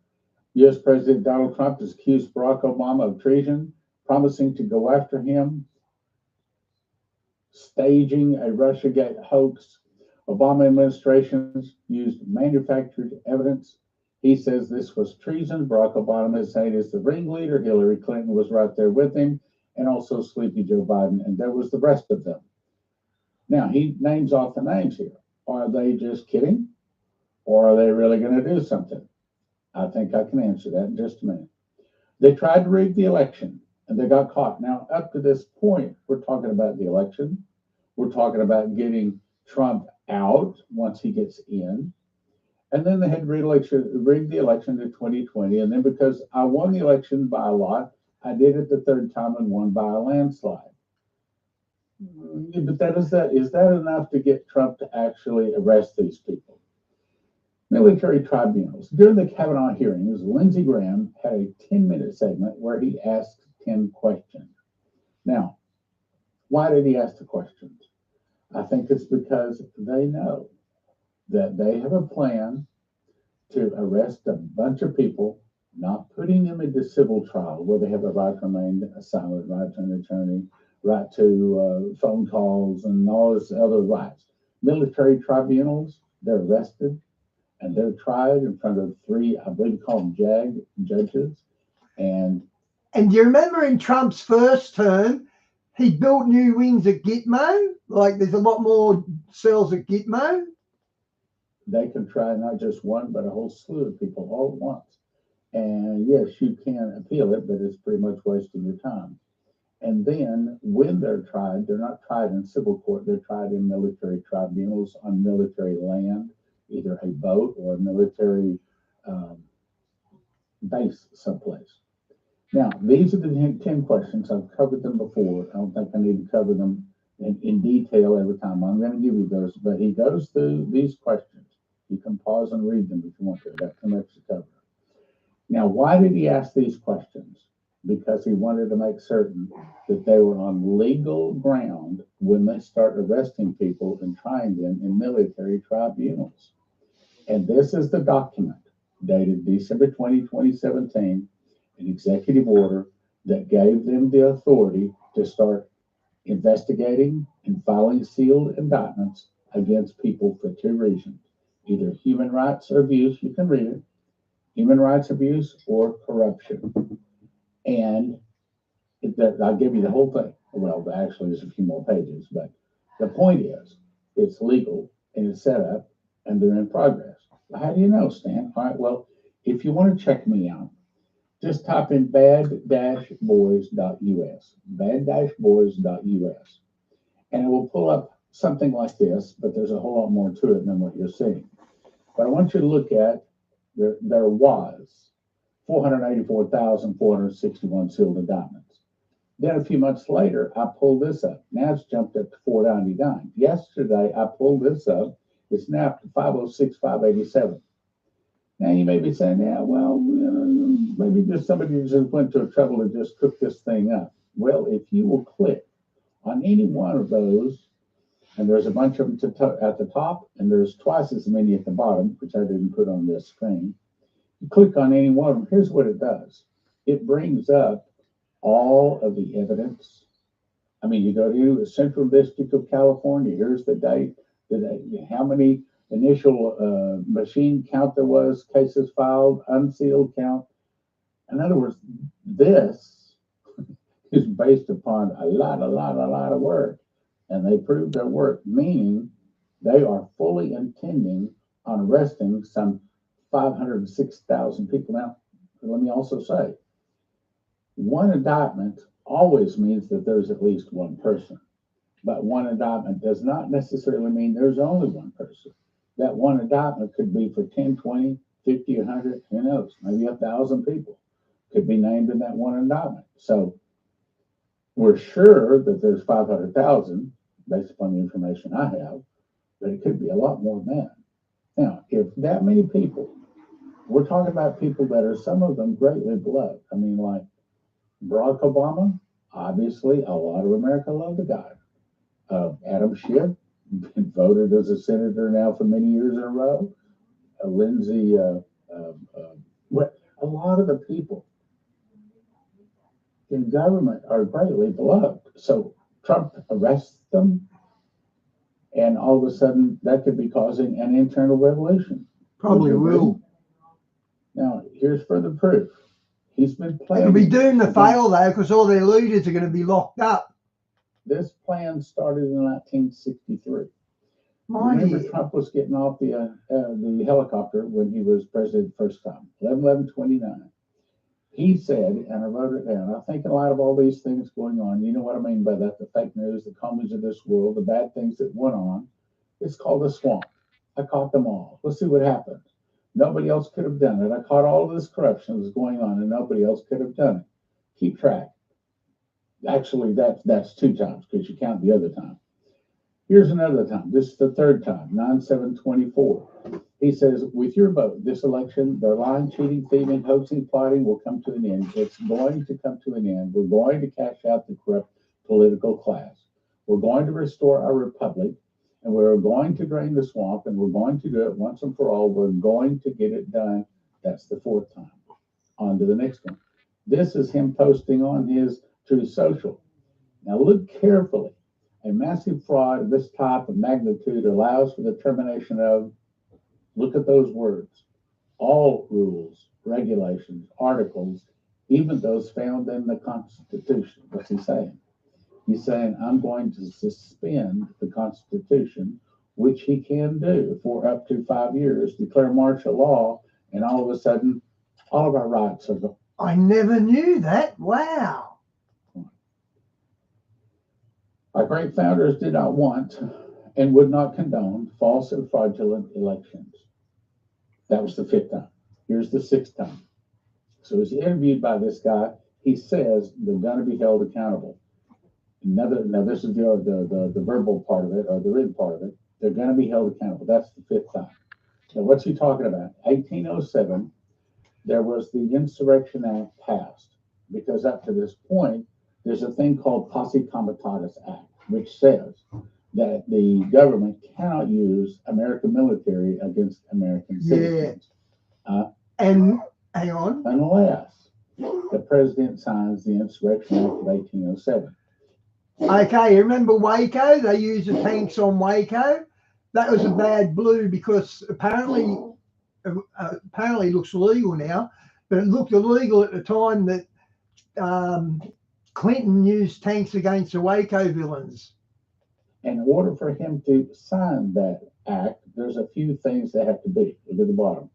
U.S. President Donald Trump has accused Barack Obama of treason, promising to go after him, staging a Russiagate hoax. Obama administrations used manufactured evidence. He says this was treason. Barack Obama is saying it's the ringleader. Hillary Clinton was right there with him, and also Sleepy Joe Biden, and there was the rest of them. Now, he names off the names here. Are they just kidding? Or are they really going to do something? I think I can answer that in just a minute. They tried to rig the election, and they got caught. Now, up to this point, we're talking about the election. We're talking about getting Trump out once he gets in. And then they had to rig the election to 2020. And then because I won the election by a lot, I did it the third time and won by a landslide. But is that enough to get Trump to actually arrest these people? Military tribunals. During the Kavanaugh hearings, Lindsey Graham had a 10-minute segment where he asked 10 questions. Now, why did he ask the questions? I think it's because they know that they have a plan to arrest a bunch of people, not putting them into civil trial where they have a right to remain silent, right to an attorney, right to phone calls, and all this other rights. Military tribunals, they're arrested and they're tried in front of 3, I believe, called JAG judges. And do you remember in Trump's first term, he built new wings at Gitmo? Like there's a lot more cells at Gitmo. They can try not just one, but a whole slew of people all at once. And yes, you can appeal it, but it's pretty much wasting your time. And then when they're tried, they're not tried in civil court. They're tried in military tribunals on military land, either a boat or a military base someplace. Now, these are the 10 questions. I've covered them before. I don't think I need to cover them in detail every time. I'm going to give you those, but he goes through these questions. You can pause and read them if you want to. I've got too much to cover. Now, why did he ask these questions? Because he wanted to make certain that they were on legal ground when they start arresting people and trying them in military tribunals. And this is the document dated December 20, 2017, an executive order that gave them the authority to start investigating and filing sealed indictments against people for 2 reasons. Either human rights abuse, you can read it, human rights abuse or corruption. And I'll give you the whole thing. Well, actually, there's a few more pages, but the point is, it's legal and it's set up and they're in progress. How do you know, Stan? All right, well, if you want to check me out, just type in bad-boys.us, bad-boys.us, and it will pull up something like this, but there's a whole lot more to it than what you're seeing. But I want you to look at, there was 484,461 sealed indictments. Then a few months later, I pulled this up. Now it's jumped up to 499. Yesterday, I pulled this up. It's now up to 506, 587. Now you may be saying, yeah, well, maybe just somebody just went to a trouble to just cook this thing up. Well, if you will click on any one of those, and there's a bunch of them at the top, and there's twice as many at the bottom, which I didn't put on this screen. You click on any one of them, here's what it does. It brings up all of the evidence. I mean, you go to the Central District of California, here's the date, how many initial machine count there was, cases filed, unsealed count. In other words, this is based upon a lot of work, and they proved their work, meaning they are fully intending on arresting some 506,000 people. Now, let me also say, one indictment always means that there's at least one person, but one indictment does not necessarily mean there's only one person. That one indictment could be for 10, 20, 50, 100, who knows, maybe 1,000 people could be named in that one indictment. So we're sure that there's 500,000 based upon the information I have, but it could be a lot more than that. Now, if that many people, we're talking about people that are, some of them, greatly beloved. I mean, like Barack Obama, obviously, a lot of America love the guy. Adam Schiff, been voted as a senator now for many years in a row. Lindsey, A lot of the people in government are greatly beloved. So Trump arrests them, and all of a sudden that could be causing an internal revolution. Probably will. Now, here's further proof. He's been planning. It'll be doomed to fail though, because all their leaders are going to be locked up. This plan started in 1963. Remember, Trump was getting off the helicopter when he was president the first time, 11/11/29. He said, and I wrote it down, I think in light of all these things going on, you know what I mean by that, the fake news, the commies of this world, the bad things that went on, it's called a swamp. I caught them all. Let's see what happens. Nobody else could have done it. I caught all of this corruption that was going on, and nobody else could have done it. Keep track. Actually, that's 2 times because you count the other time. Here's another time. This is the 3rd time, 9/7/24. He says, with your vote, this election, their lying, cheating, thieving, hoaxing, plotting will come to an end. It's going to come to an end. We're going to cash out the corrupt political class. We're going to restore our republic, and we're going to drain the swamp, and we're going to do it once and for all. We're going to get it done. That's the 4th time. On to the next one. This is him posting on his Truth Social. Now look carefully. A massive fraud of this type of magnitude allows for the termination of, look at those words, all rules, regulations, articles, even those found in the Constitution. What's he saying? He's saying, I'm going to suspend the Constitution, which he can do for up to 5 years, declare martial law, and all of a sudden, all of our rights are gone. I never knew that. Wow. Our great founders did not want and would not condone false and fraudulent elections. That was the 5th time. Here's the 6th time. So he's interviewed by this guy. He says they're going to be held accountable. Now this is the verbal part of it, or the written part of it. They're going to be held accountable. That's the 5th time. So what's he talking about? 1807, there was the Insurrection Act passed, because up to this point, there's a thing called Posse Comitatus Act, which says that the government cannot use American military against American citizens. And hang on. Unless the president signs the Insurrection Act of 1807. Okay, remember Waco? They used the tanks on Waco. That was a bad blue because apparently it looks legal now, but it looked illegal at the time that Clinton used tanks against the Waco villains. In order for him to sign that act, there's a few things that have to be. Look at the bottom.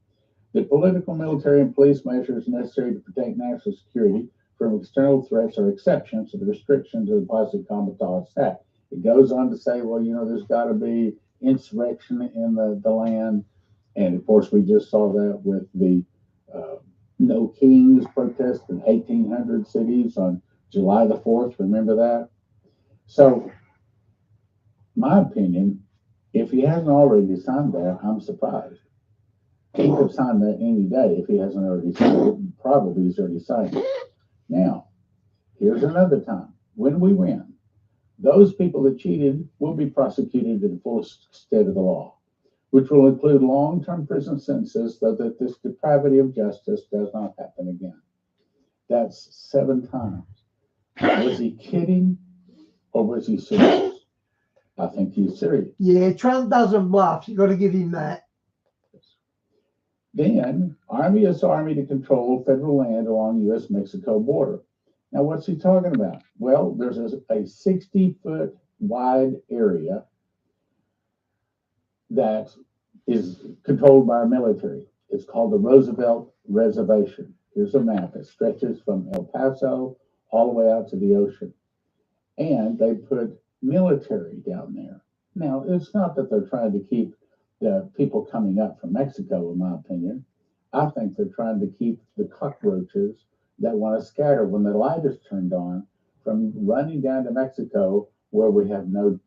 The political, military, and police measures necessary to protect national security from external threats are exceptions to the restrictions of the Posse Comitatus Act. It goes on to say, well, there's got to be insurrection in the land. And of course, we just saw that with the No Kings protest in 1800 cities on July the 4th. Remember that? So, my opinion, if he hasn't already signed that, I'm surprised. He could have signed that any day if he hasn't already signed it. Probably he's already signed it. Now, here's another time. When we win, those people that cheated will be prosecuted to the fullest extent of the law, which will include long-term prison sentences so that this depravity of justice does not happen again. That's 7 times. Was he kidding or was he serious? I think he's serious. Yeah, Trump doesn't bluff. You've got to give him that. Then, Army is Army to control federal land along U.S.-Mexico border. Now, what's he talking about? Well, there's a 60-foot wide area that is controlled by our military. It's called the Roosevelt Reservation. Here's a map. It stretches from El Paso all the way out to the ocean. And they put military down there. Now, it's not that they're trying to keep the people coming up from Mexico, in my opinion. I think they're trying to keep the cockroaches that want to scatter when the light is turned on from running down to Mexico, where we have no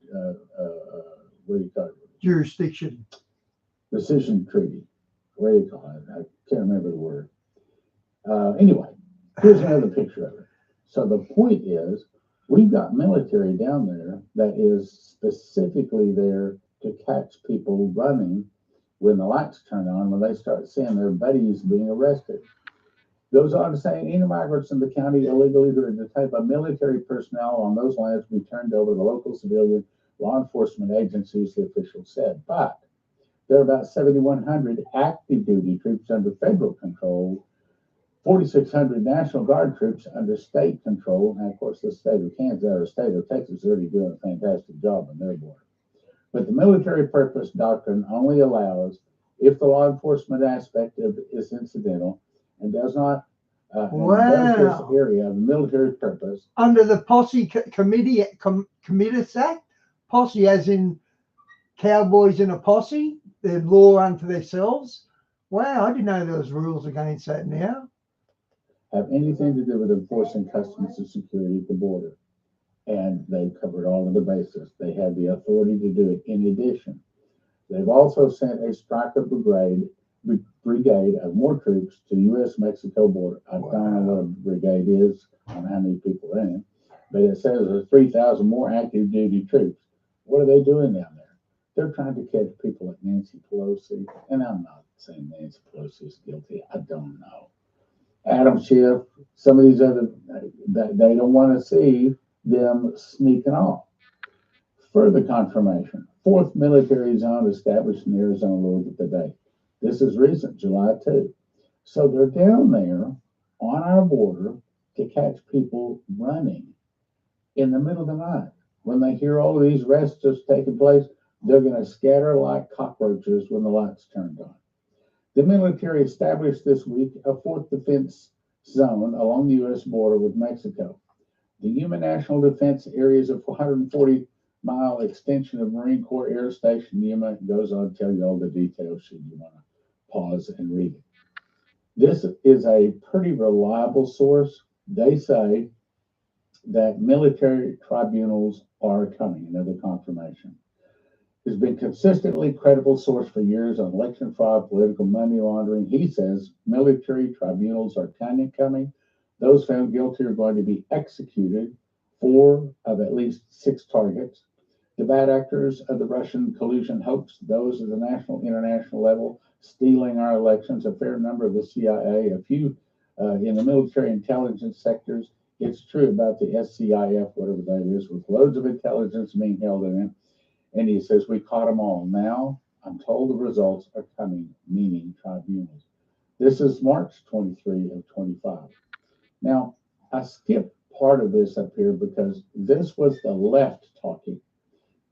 what do you call it? Jurisdiction. Decision treaty. What do you call it? I can't remember the word. Anyway, here's another picture of it. So the point is, we've got military down there that is specifically there to catch people running when the lights turn on, when they start seeing their buddies being arrested. Goes on to say, any migrants in the county illegally that are detained by military personnel on those lands will be turned over to local civilian law enforcement agencies, the official said. But there are about 7,100 active duty troops under federal control, 4,600 National Guard troops under state control. And of course, the state of Kansas or the state of Texas is already doing a fantastic job on their border. But the military purpose doctrine only allows if the law enforcement aspect of it is incidental and does not does this area of military purpose. Under the Posse Committees Act, posse as in cowboys in a posse, they're law unto themselves. Wow, I didn't know there was rules against that now. Have anything to do with enforcing customs and security at the border. And they've covered all of the bases. They have the authority to do it. In addition, they've also sent a striker brigade of more troops to U.S.-Mexico border. I don't know what a brigade is on how many people are in it, but it says there's 3,000 more active duty troops. What are they doing down there? They're trying to catch people like Nancy Pelosi, and I'm not saying Nancy Pelosi is guilty. I don't know. Adam Schiff, some of these other, they don't want to see them sneaking off. Further confirmation, 4th military zone established in Arizona. Look at the date. This is recent, July 2. So they're down there on our border to catch people running in the middle of the night. When they hear all of these arrests just taking place, they're going to scatter like cockroaches when the lights turned on. The military established this week a 4th defense zone along the U.S. border with Mexico. The Human National Defense areas of 440-mile extension of Marine Corps Air Station Yuma goes on to tell you all the details should you want to pause and read it. This is a pretty reliable source. They say that military tribunals are coming, another confirmation. Has been consistently credible source for years on election fraud, political money laundering. He says military tribunals are coming. Those found guilty are going to be executed, 4 of at least 6 targets. The bad actors of the Russian collusion hoax, those at the national, international level, stealing our elections, a fair number of the CIA, a few in the military intelligence sectors. It's true about the SCIF, whatever that is, with loads of intelligence being held in it. And he says, we caught them all. Now, I'm told the results are coming, meaning tribunals. This is March 23 of 25. Now, I skipped part of this up here because this was the left talking.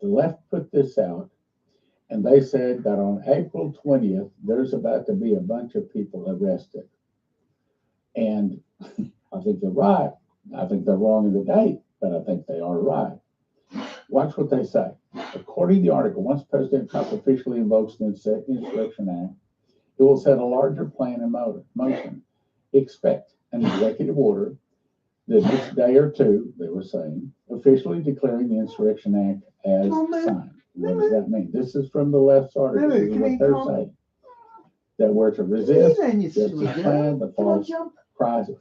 The left put this out, and they said that on April 20th, there's about to be a bunch of people arrested. And I think they're right. I think they're wrong in the date, but I think they are right. Watch what they say. According to the article, once President Trump officially invokes the Insurrection Act, it will set a larger plan in motion. Expect an executive order the next day or two, they were saying, officially declaring the Insurrection Act as signed. What does that mean? This is from the left's article. This is what they're saying. That we're to resist, just to plan the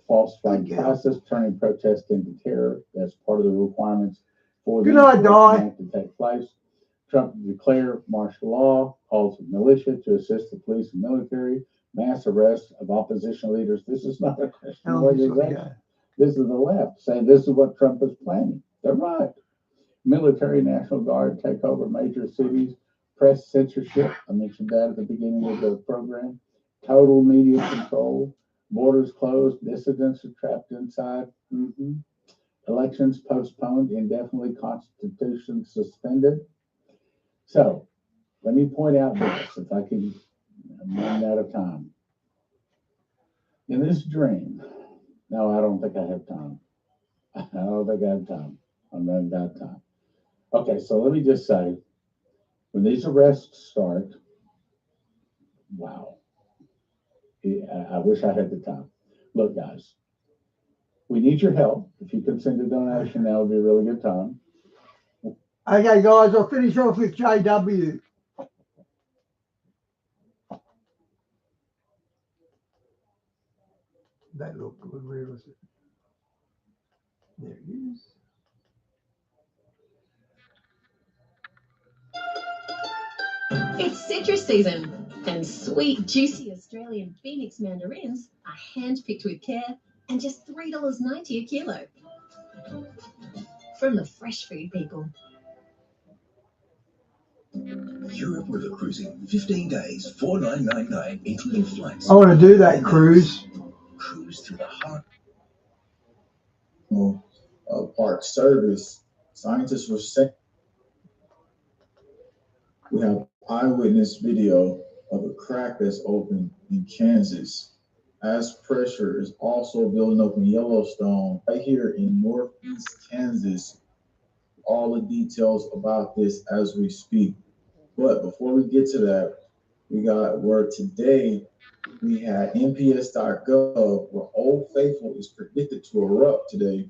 false flag crisis, turning protest into terror. That's part of the requirements for the Insurrection Act to take place. Trump declare martial law, calls for militia to assist the police and military, mass arrests of opposition leaders. This is not a Christian organization. This is the left saying this is what Trump is planning. They're right. Military, National Guard take over major cities, press censorship. I mentioned that at the beginning of the program. Total media control, borders closed, dissidents are trapped inside. Elections postponed indefinitely, Constitution suspended. So let me point out this, if I can run out of time. In this dream, no, I don't think I have time. I don't think I have time. I'm running out of time. Okay, so let me just say, when these arrests start, wow, I wish I had the time. Look, guys, we need your help. If you can send a donation, that would be a really good time. Okay, guys, I'll finish off with JW. That looked good. Where was it? There it is. It's citrus season, and sweet, juicy Australian Phoenix mandarins are hand-picked with care and just $3.90 a kilo. From the fresh food people. Europe River Cruising, 15 days, $4,999, including flights. I want to do that cruise. Cruise through the heart. Park Service, scientists were saying we have eyewitness video of a crack that's open in Kansas. As pressure is also building up in Yellowstone, right here in northeast Kansas. All the details about this as we speak. But before we get to that, we got where today we had NPS.gov where Old Faithful is predicted to erupt today,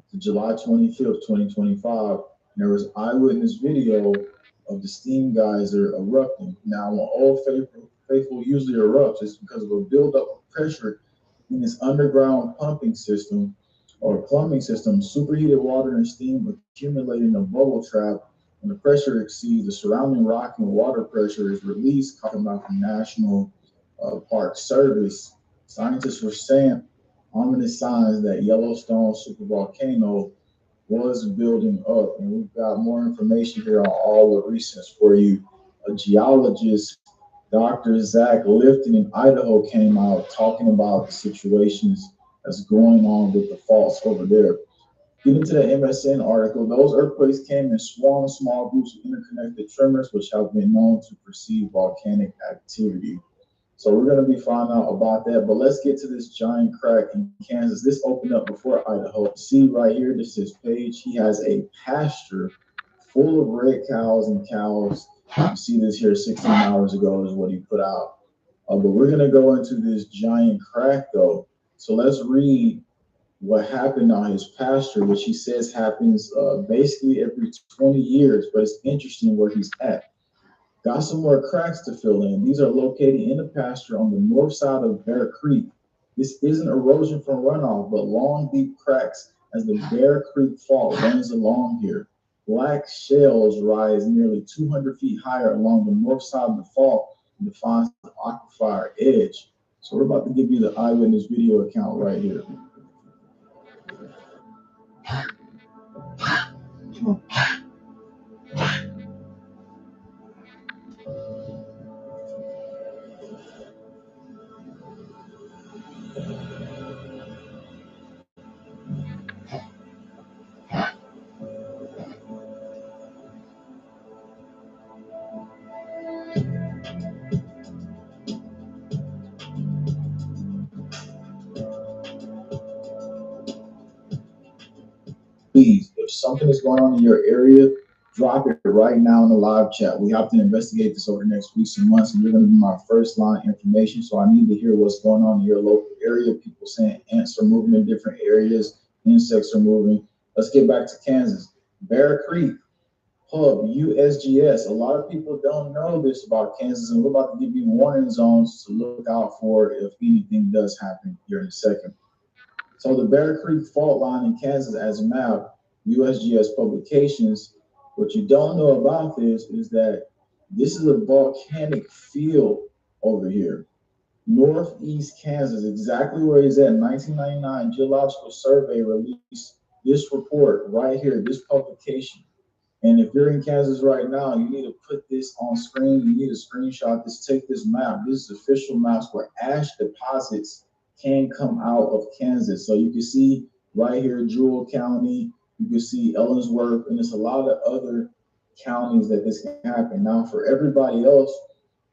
to July 25th, 2025. And there was eyewitness video of the steam geyser erupting. Now, when Old Faithful usually erupts, it's because of a buildup of pressure in its underground pumping system or plumbing system. Superheated water and steam accumulate in a bubble trap. When the pressure exceeds the surrounding rock and water pressure is released, talking about the National Park Service. Scientists were saying ominous signs that Yellowstone supervolcano was building up. And we've got more information here on all the recents for you. A geologist, Dr. Zach Lifton in Idaho, came out talking about the situations that's going on with the faults over there. Getting to the MSN article, those earthquakes came in swarm, small groups of interconnected tremors, which have been known to precede volcanic activity. So we're going to be finding out about that. But let's get to this giant crack in Kansas. This opened up before Idaho. See right here, this is his page. He has a pasture full of red cows and cows. You see this here 16 hours ago is what he put out. But we're going to go into this giant crack, though. So let's read what happened on his pasture, which he says happens basically every 20 years. But it's interesting where he's at. Got some more cracks to fill in. These are located in the pasture on the north side of Bear Creek. This isn't erosion from runoff, but long, deep cracks as the Bear Creek Fault runs along here. Black shells rise nearly 200 feet higher along the north side of the fault and defines the aquifer edge. So we're about to give you the eyewitness video account right here. Please, if something is going on in your area, drop it right now in the live chat. We have to investigate this over the next weeks and months, and you're going to be my first line information. So I need to hear what's going on in your local area. People saying ants are moving in different areas, insects are moving. Let's get back to Kansas. Bear Creek, Hub, USGS. A lot of people don't know this about Kansas, and we're about to give you warning zones to look out for if anything does happen here in a second. So the Bear Creek fault line in Kansas as mapped, USGS publications. What you don't know about this is that this is a volcanic field over here. Northeast Kansas, exactly where he's at. 1999 Geological Survey released this report right here, this publication. And if you're in Kansas right now, you need to put this on screen. You need to screenshot this, take this map. This is official maps where ash deposits can come out of Kansas. So you can see right here, Jewell County, you can see Ellensworth, and there's a lot of other counties that this can happen. Now, for everybody else,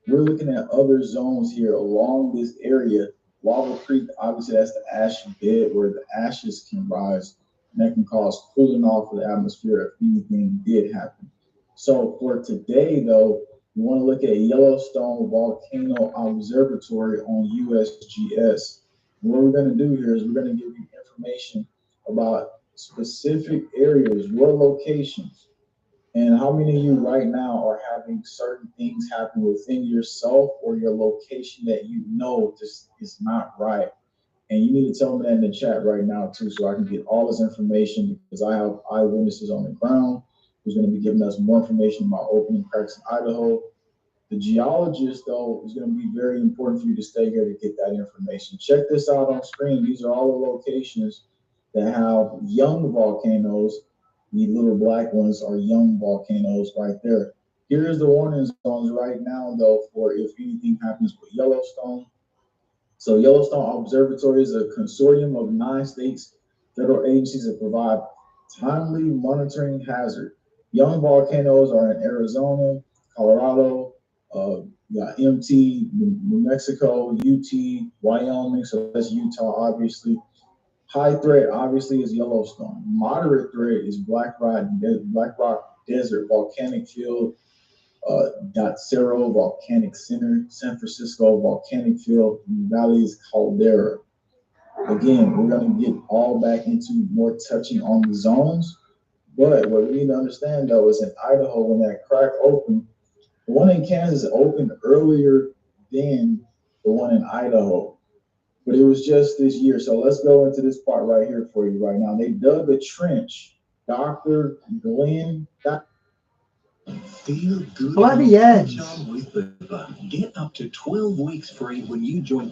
we're looking at other zones here along this area. Lava Creek, obviously, that's the ash bed where the ashes can rise, and that can cause cooling off of the atmosphere if anything did happen. So for today, though, we want to look at Yellowstone Volcano Observatory on USGS. What we're going to do here is we're going to give you information about specific areas, your locations, and how many of you right now are having certain things happen within yourself or your location that you know this is not right. And you need to tell me that in the chat right now too, so I can get all this information, because I have eyewitnesses on the ground who's going to be giving us more information about opening cracks in Idaho. The geologist, though, is going to be very important for you to stay here to get that information. Check this out on screen. These are all the locations that have young volcanoes. The little black ones are young volcanoes right there. Here's the warning zones right now, though, for if anything happens with Yellowstone. So Yellowstone Observatory is a consortium of 9 states, federal agencies that provide timely monitoring hazard. Young volcanoes are in Arizona, Colorado, you got MT, New Mexico, UT, Wyoming, so that's Utah, obviously. High threat, obviously, is Yellowstone. Moderate threat is Black Rock Desert Volcanic Field, Cerro Volcanic Center, San Francisco Volcanic Field, Valley's Caldera. Again, we're going to get all back into more touching on the zones, but what we need to understand, though, is in Idaho, when that crack opened, the one in Kansas opened earlier than the one in Idaho, but it was just this year. So let's go into this part right here for you right now. They dug a trench. Dr. Glenn. Feel good. Bloody ads. With Liver. Get up to 12 weeks free when you join.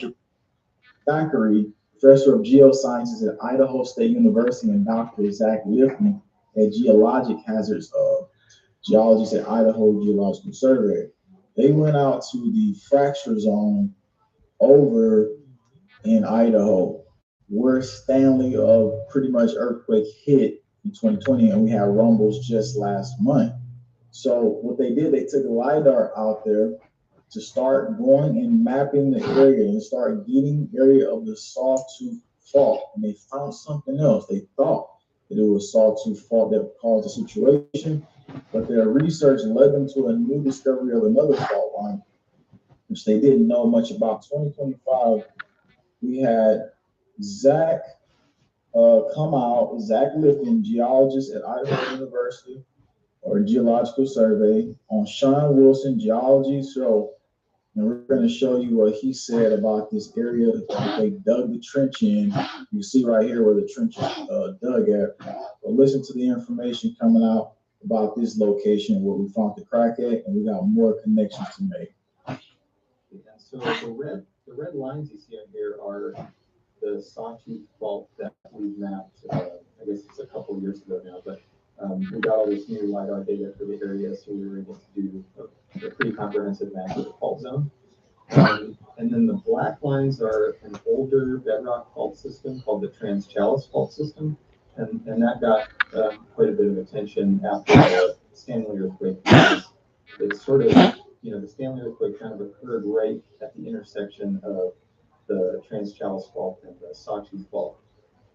Thackeray, professor of geosciences at Idaho State University, and Dr. Zach Lifton, a geologic hazards geologist at Idaho Geological Survey. They went out to the fracture zone over in Idaho, where Stanley pretty much earthquake hit in 2020, and we had rumbles just last month. So what they did, they took LiDAR out there to start going and mapping the area and start getting area of the Sawtooth Fault. And they found something else. They thought that it was Sawtooth Fault that caused the situation, but their research led them to a new discovery of another fault line, which they didn't know much about. 2025, we had Zach come out, Zach Lifton, geologist at Idaho University or Geological Survey, on Sean Wilson Geology Show. And we're going to show you what he said about this area that they dug the trench in. You see right here where the trench is dug at. But listen to the information coming out about this location where we found the crack at, and we got more connections to make. Yeah, so the red lines you see on here are the Sawtooth Fault that we mapped, I guess it's a couple years ago now, but we got all this new LiDAR data for the area, so we were able to do a pretty comprehensive map of the fault zone. And then the black lines are an older bedrock fault system called the Trans-Challis Fault System, and that got quite a bit of attention after the Stanley earthquake. It sort of, the Stanley earthquake kind of occurred right at the intersection of the Trans-Challis Fault and the Sawtooth Fault,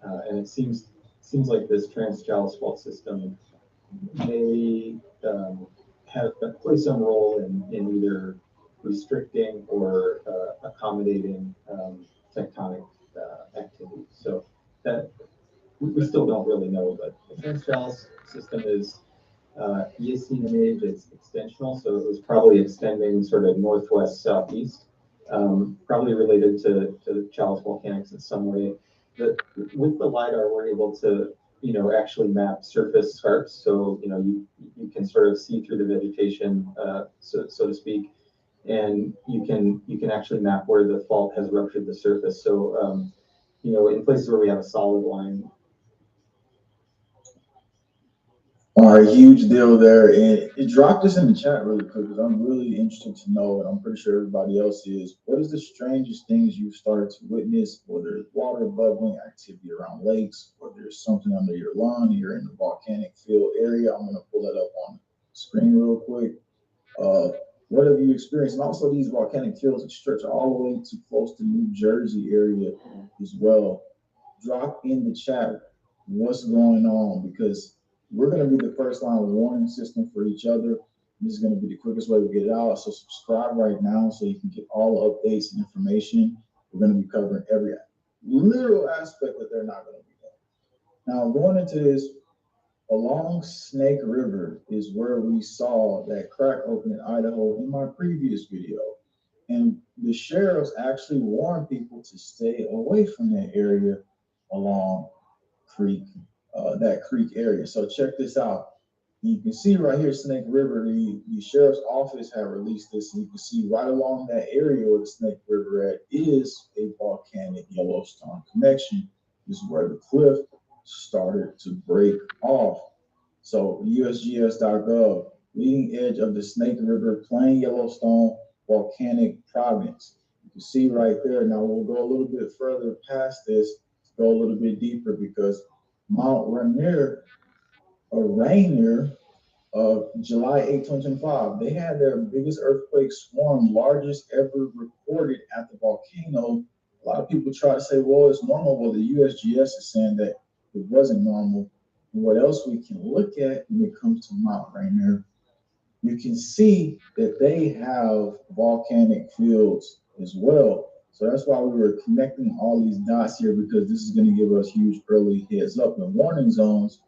and it seems like this Trans-Challis Fault system may play some role in either restricting or accommodating tectonic activity. So that we still don't really know, but the Trans-Challis system is Eocene in age. It's extensional, so it was probably extending sort of northwest southeast, probably related to Challis volcanics in some way. With the LiDAR, we're able to actually map surface scarps, so you can sort of see through the vegetation, so to speak, and you can actually map where the fault has ruptured the surface. So in places where we have a solid line. All right, huge deal there. And drop this in the chat really quick, because I'm really interested to know, and I'm pretty sure everybody else is, what is the strangest things you've started to witness, whether it's water bubbling, activity around lakes, or there's something under your lawn, you're in the volcanic field area. I'm going to pull that up on the screen real quick. What have you experienced? And also these volcanic fields that stretch all the way to close to New Jersey area as well. Drop in the chat what's going on, because we're going to be the first line warning system for each other. This is going to be the quickest way to get it out. So subscribe right now so you can get all the updates and information. We're going to be covering every literal aspect that they're not going to be doing. Now, going into this, along Snake River is where we saw that crack open in Idaho in my previous video. And the sheriffs actually warned people to stay away from that area along that creek area. So check this out. You can see right here, Snake River, the sheriff's office had released this, and you can see right along that area where the Snake River at is a volcanic Yellowstone connection. This is where the cliff started to break off. So USGS.gov, leading edge of the Snake River Plain Yellowstone volcanic province. You can see right there. Now we'll go a little bit further past this, go a little bit deeper, because Mount Rainier of July 8, 2025, they had their biggest earthquake swarm, largest ever recorded at the volcano. A lot of people try to say, well, it's normal. Well, the USGS is saying that it wasn't normal. And what else we can look at when it comes to Mount Rainier, you can see that they have volcanic fields as well. So that's why we were connecting all these dots here, because this is going to give us huge early heads up and warning zones.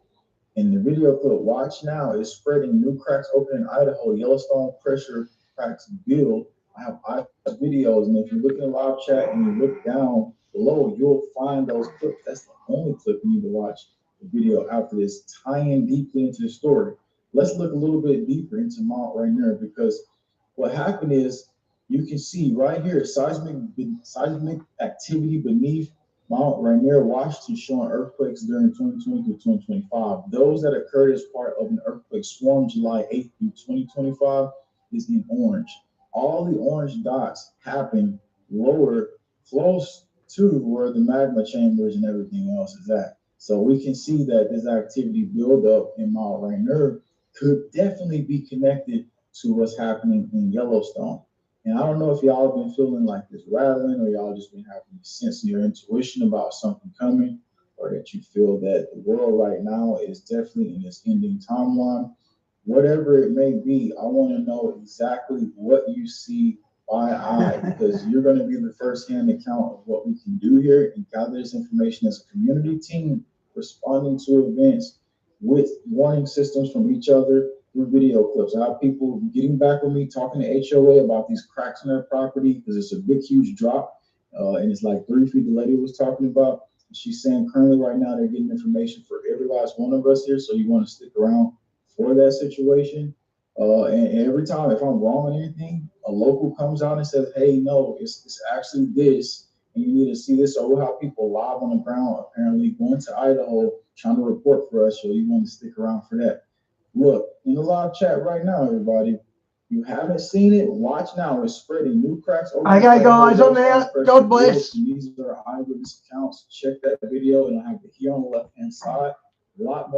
In the video clip, watch now, is spreading, new cracks open in Idaho, Yellowstone pressure cracks build. I have videos, and if you look in the live chat and you look down below, you'll find those clips. That's the only clip you need to watch the video after this, tying deeply into the story. Let's look a little bit deeper into Mount Rainier, because what happened is, you can see right here, seismic activity beneath Mount Rainier, Washington, showing earthquakes during 2020 through 2025. Those that occurred as part of an earthquake swarm July 8th through 2025 is in orange. All the orange dots happen lower, close to where the magma chambers and everything else is at. So we can see that this activity buildup in Mount Rainier could definitely be connected to what's happening in Yellowstone. And I don't know if y'all have been feeling like this rattling, or y'all just been having a sense in your intuition about something coming, or that you feel that the world right now is definitely in its ending timeline. Whatever it may be, I want to know exactly what you see by eye, because you're going to be the first-hand account of what we can do here and gather this information as a community team, responding to events with warning systems from each other through video clips. I have people getting back with me, talking to HOA about these cracks in their property, because it's a big, huge drop, and it's like 3 feet. The lady was talking about. She's saying currently right now they're getting information for every last one of us here, so you want to stick around for that situation. And every time, if I'm wrong on anything, a local comes out and says, hey, no, it's actually this, and you need to see this. So we'll have people live on the ground, apparently going to Idaho, trying to report for us, so you want to stick around for that. Look, in the live chat right now, everybody, you haven't seen it, watch now. It's spreading, new cracks. Okay, guys, I'm out. God bless. These are eyewitness accounts. Check that video, and I have it here on the left-hand side. A lot more.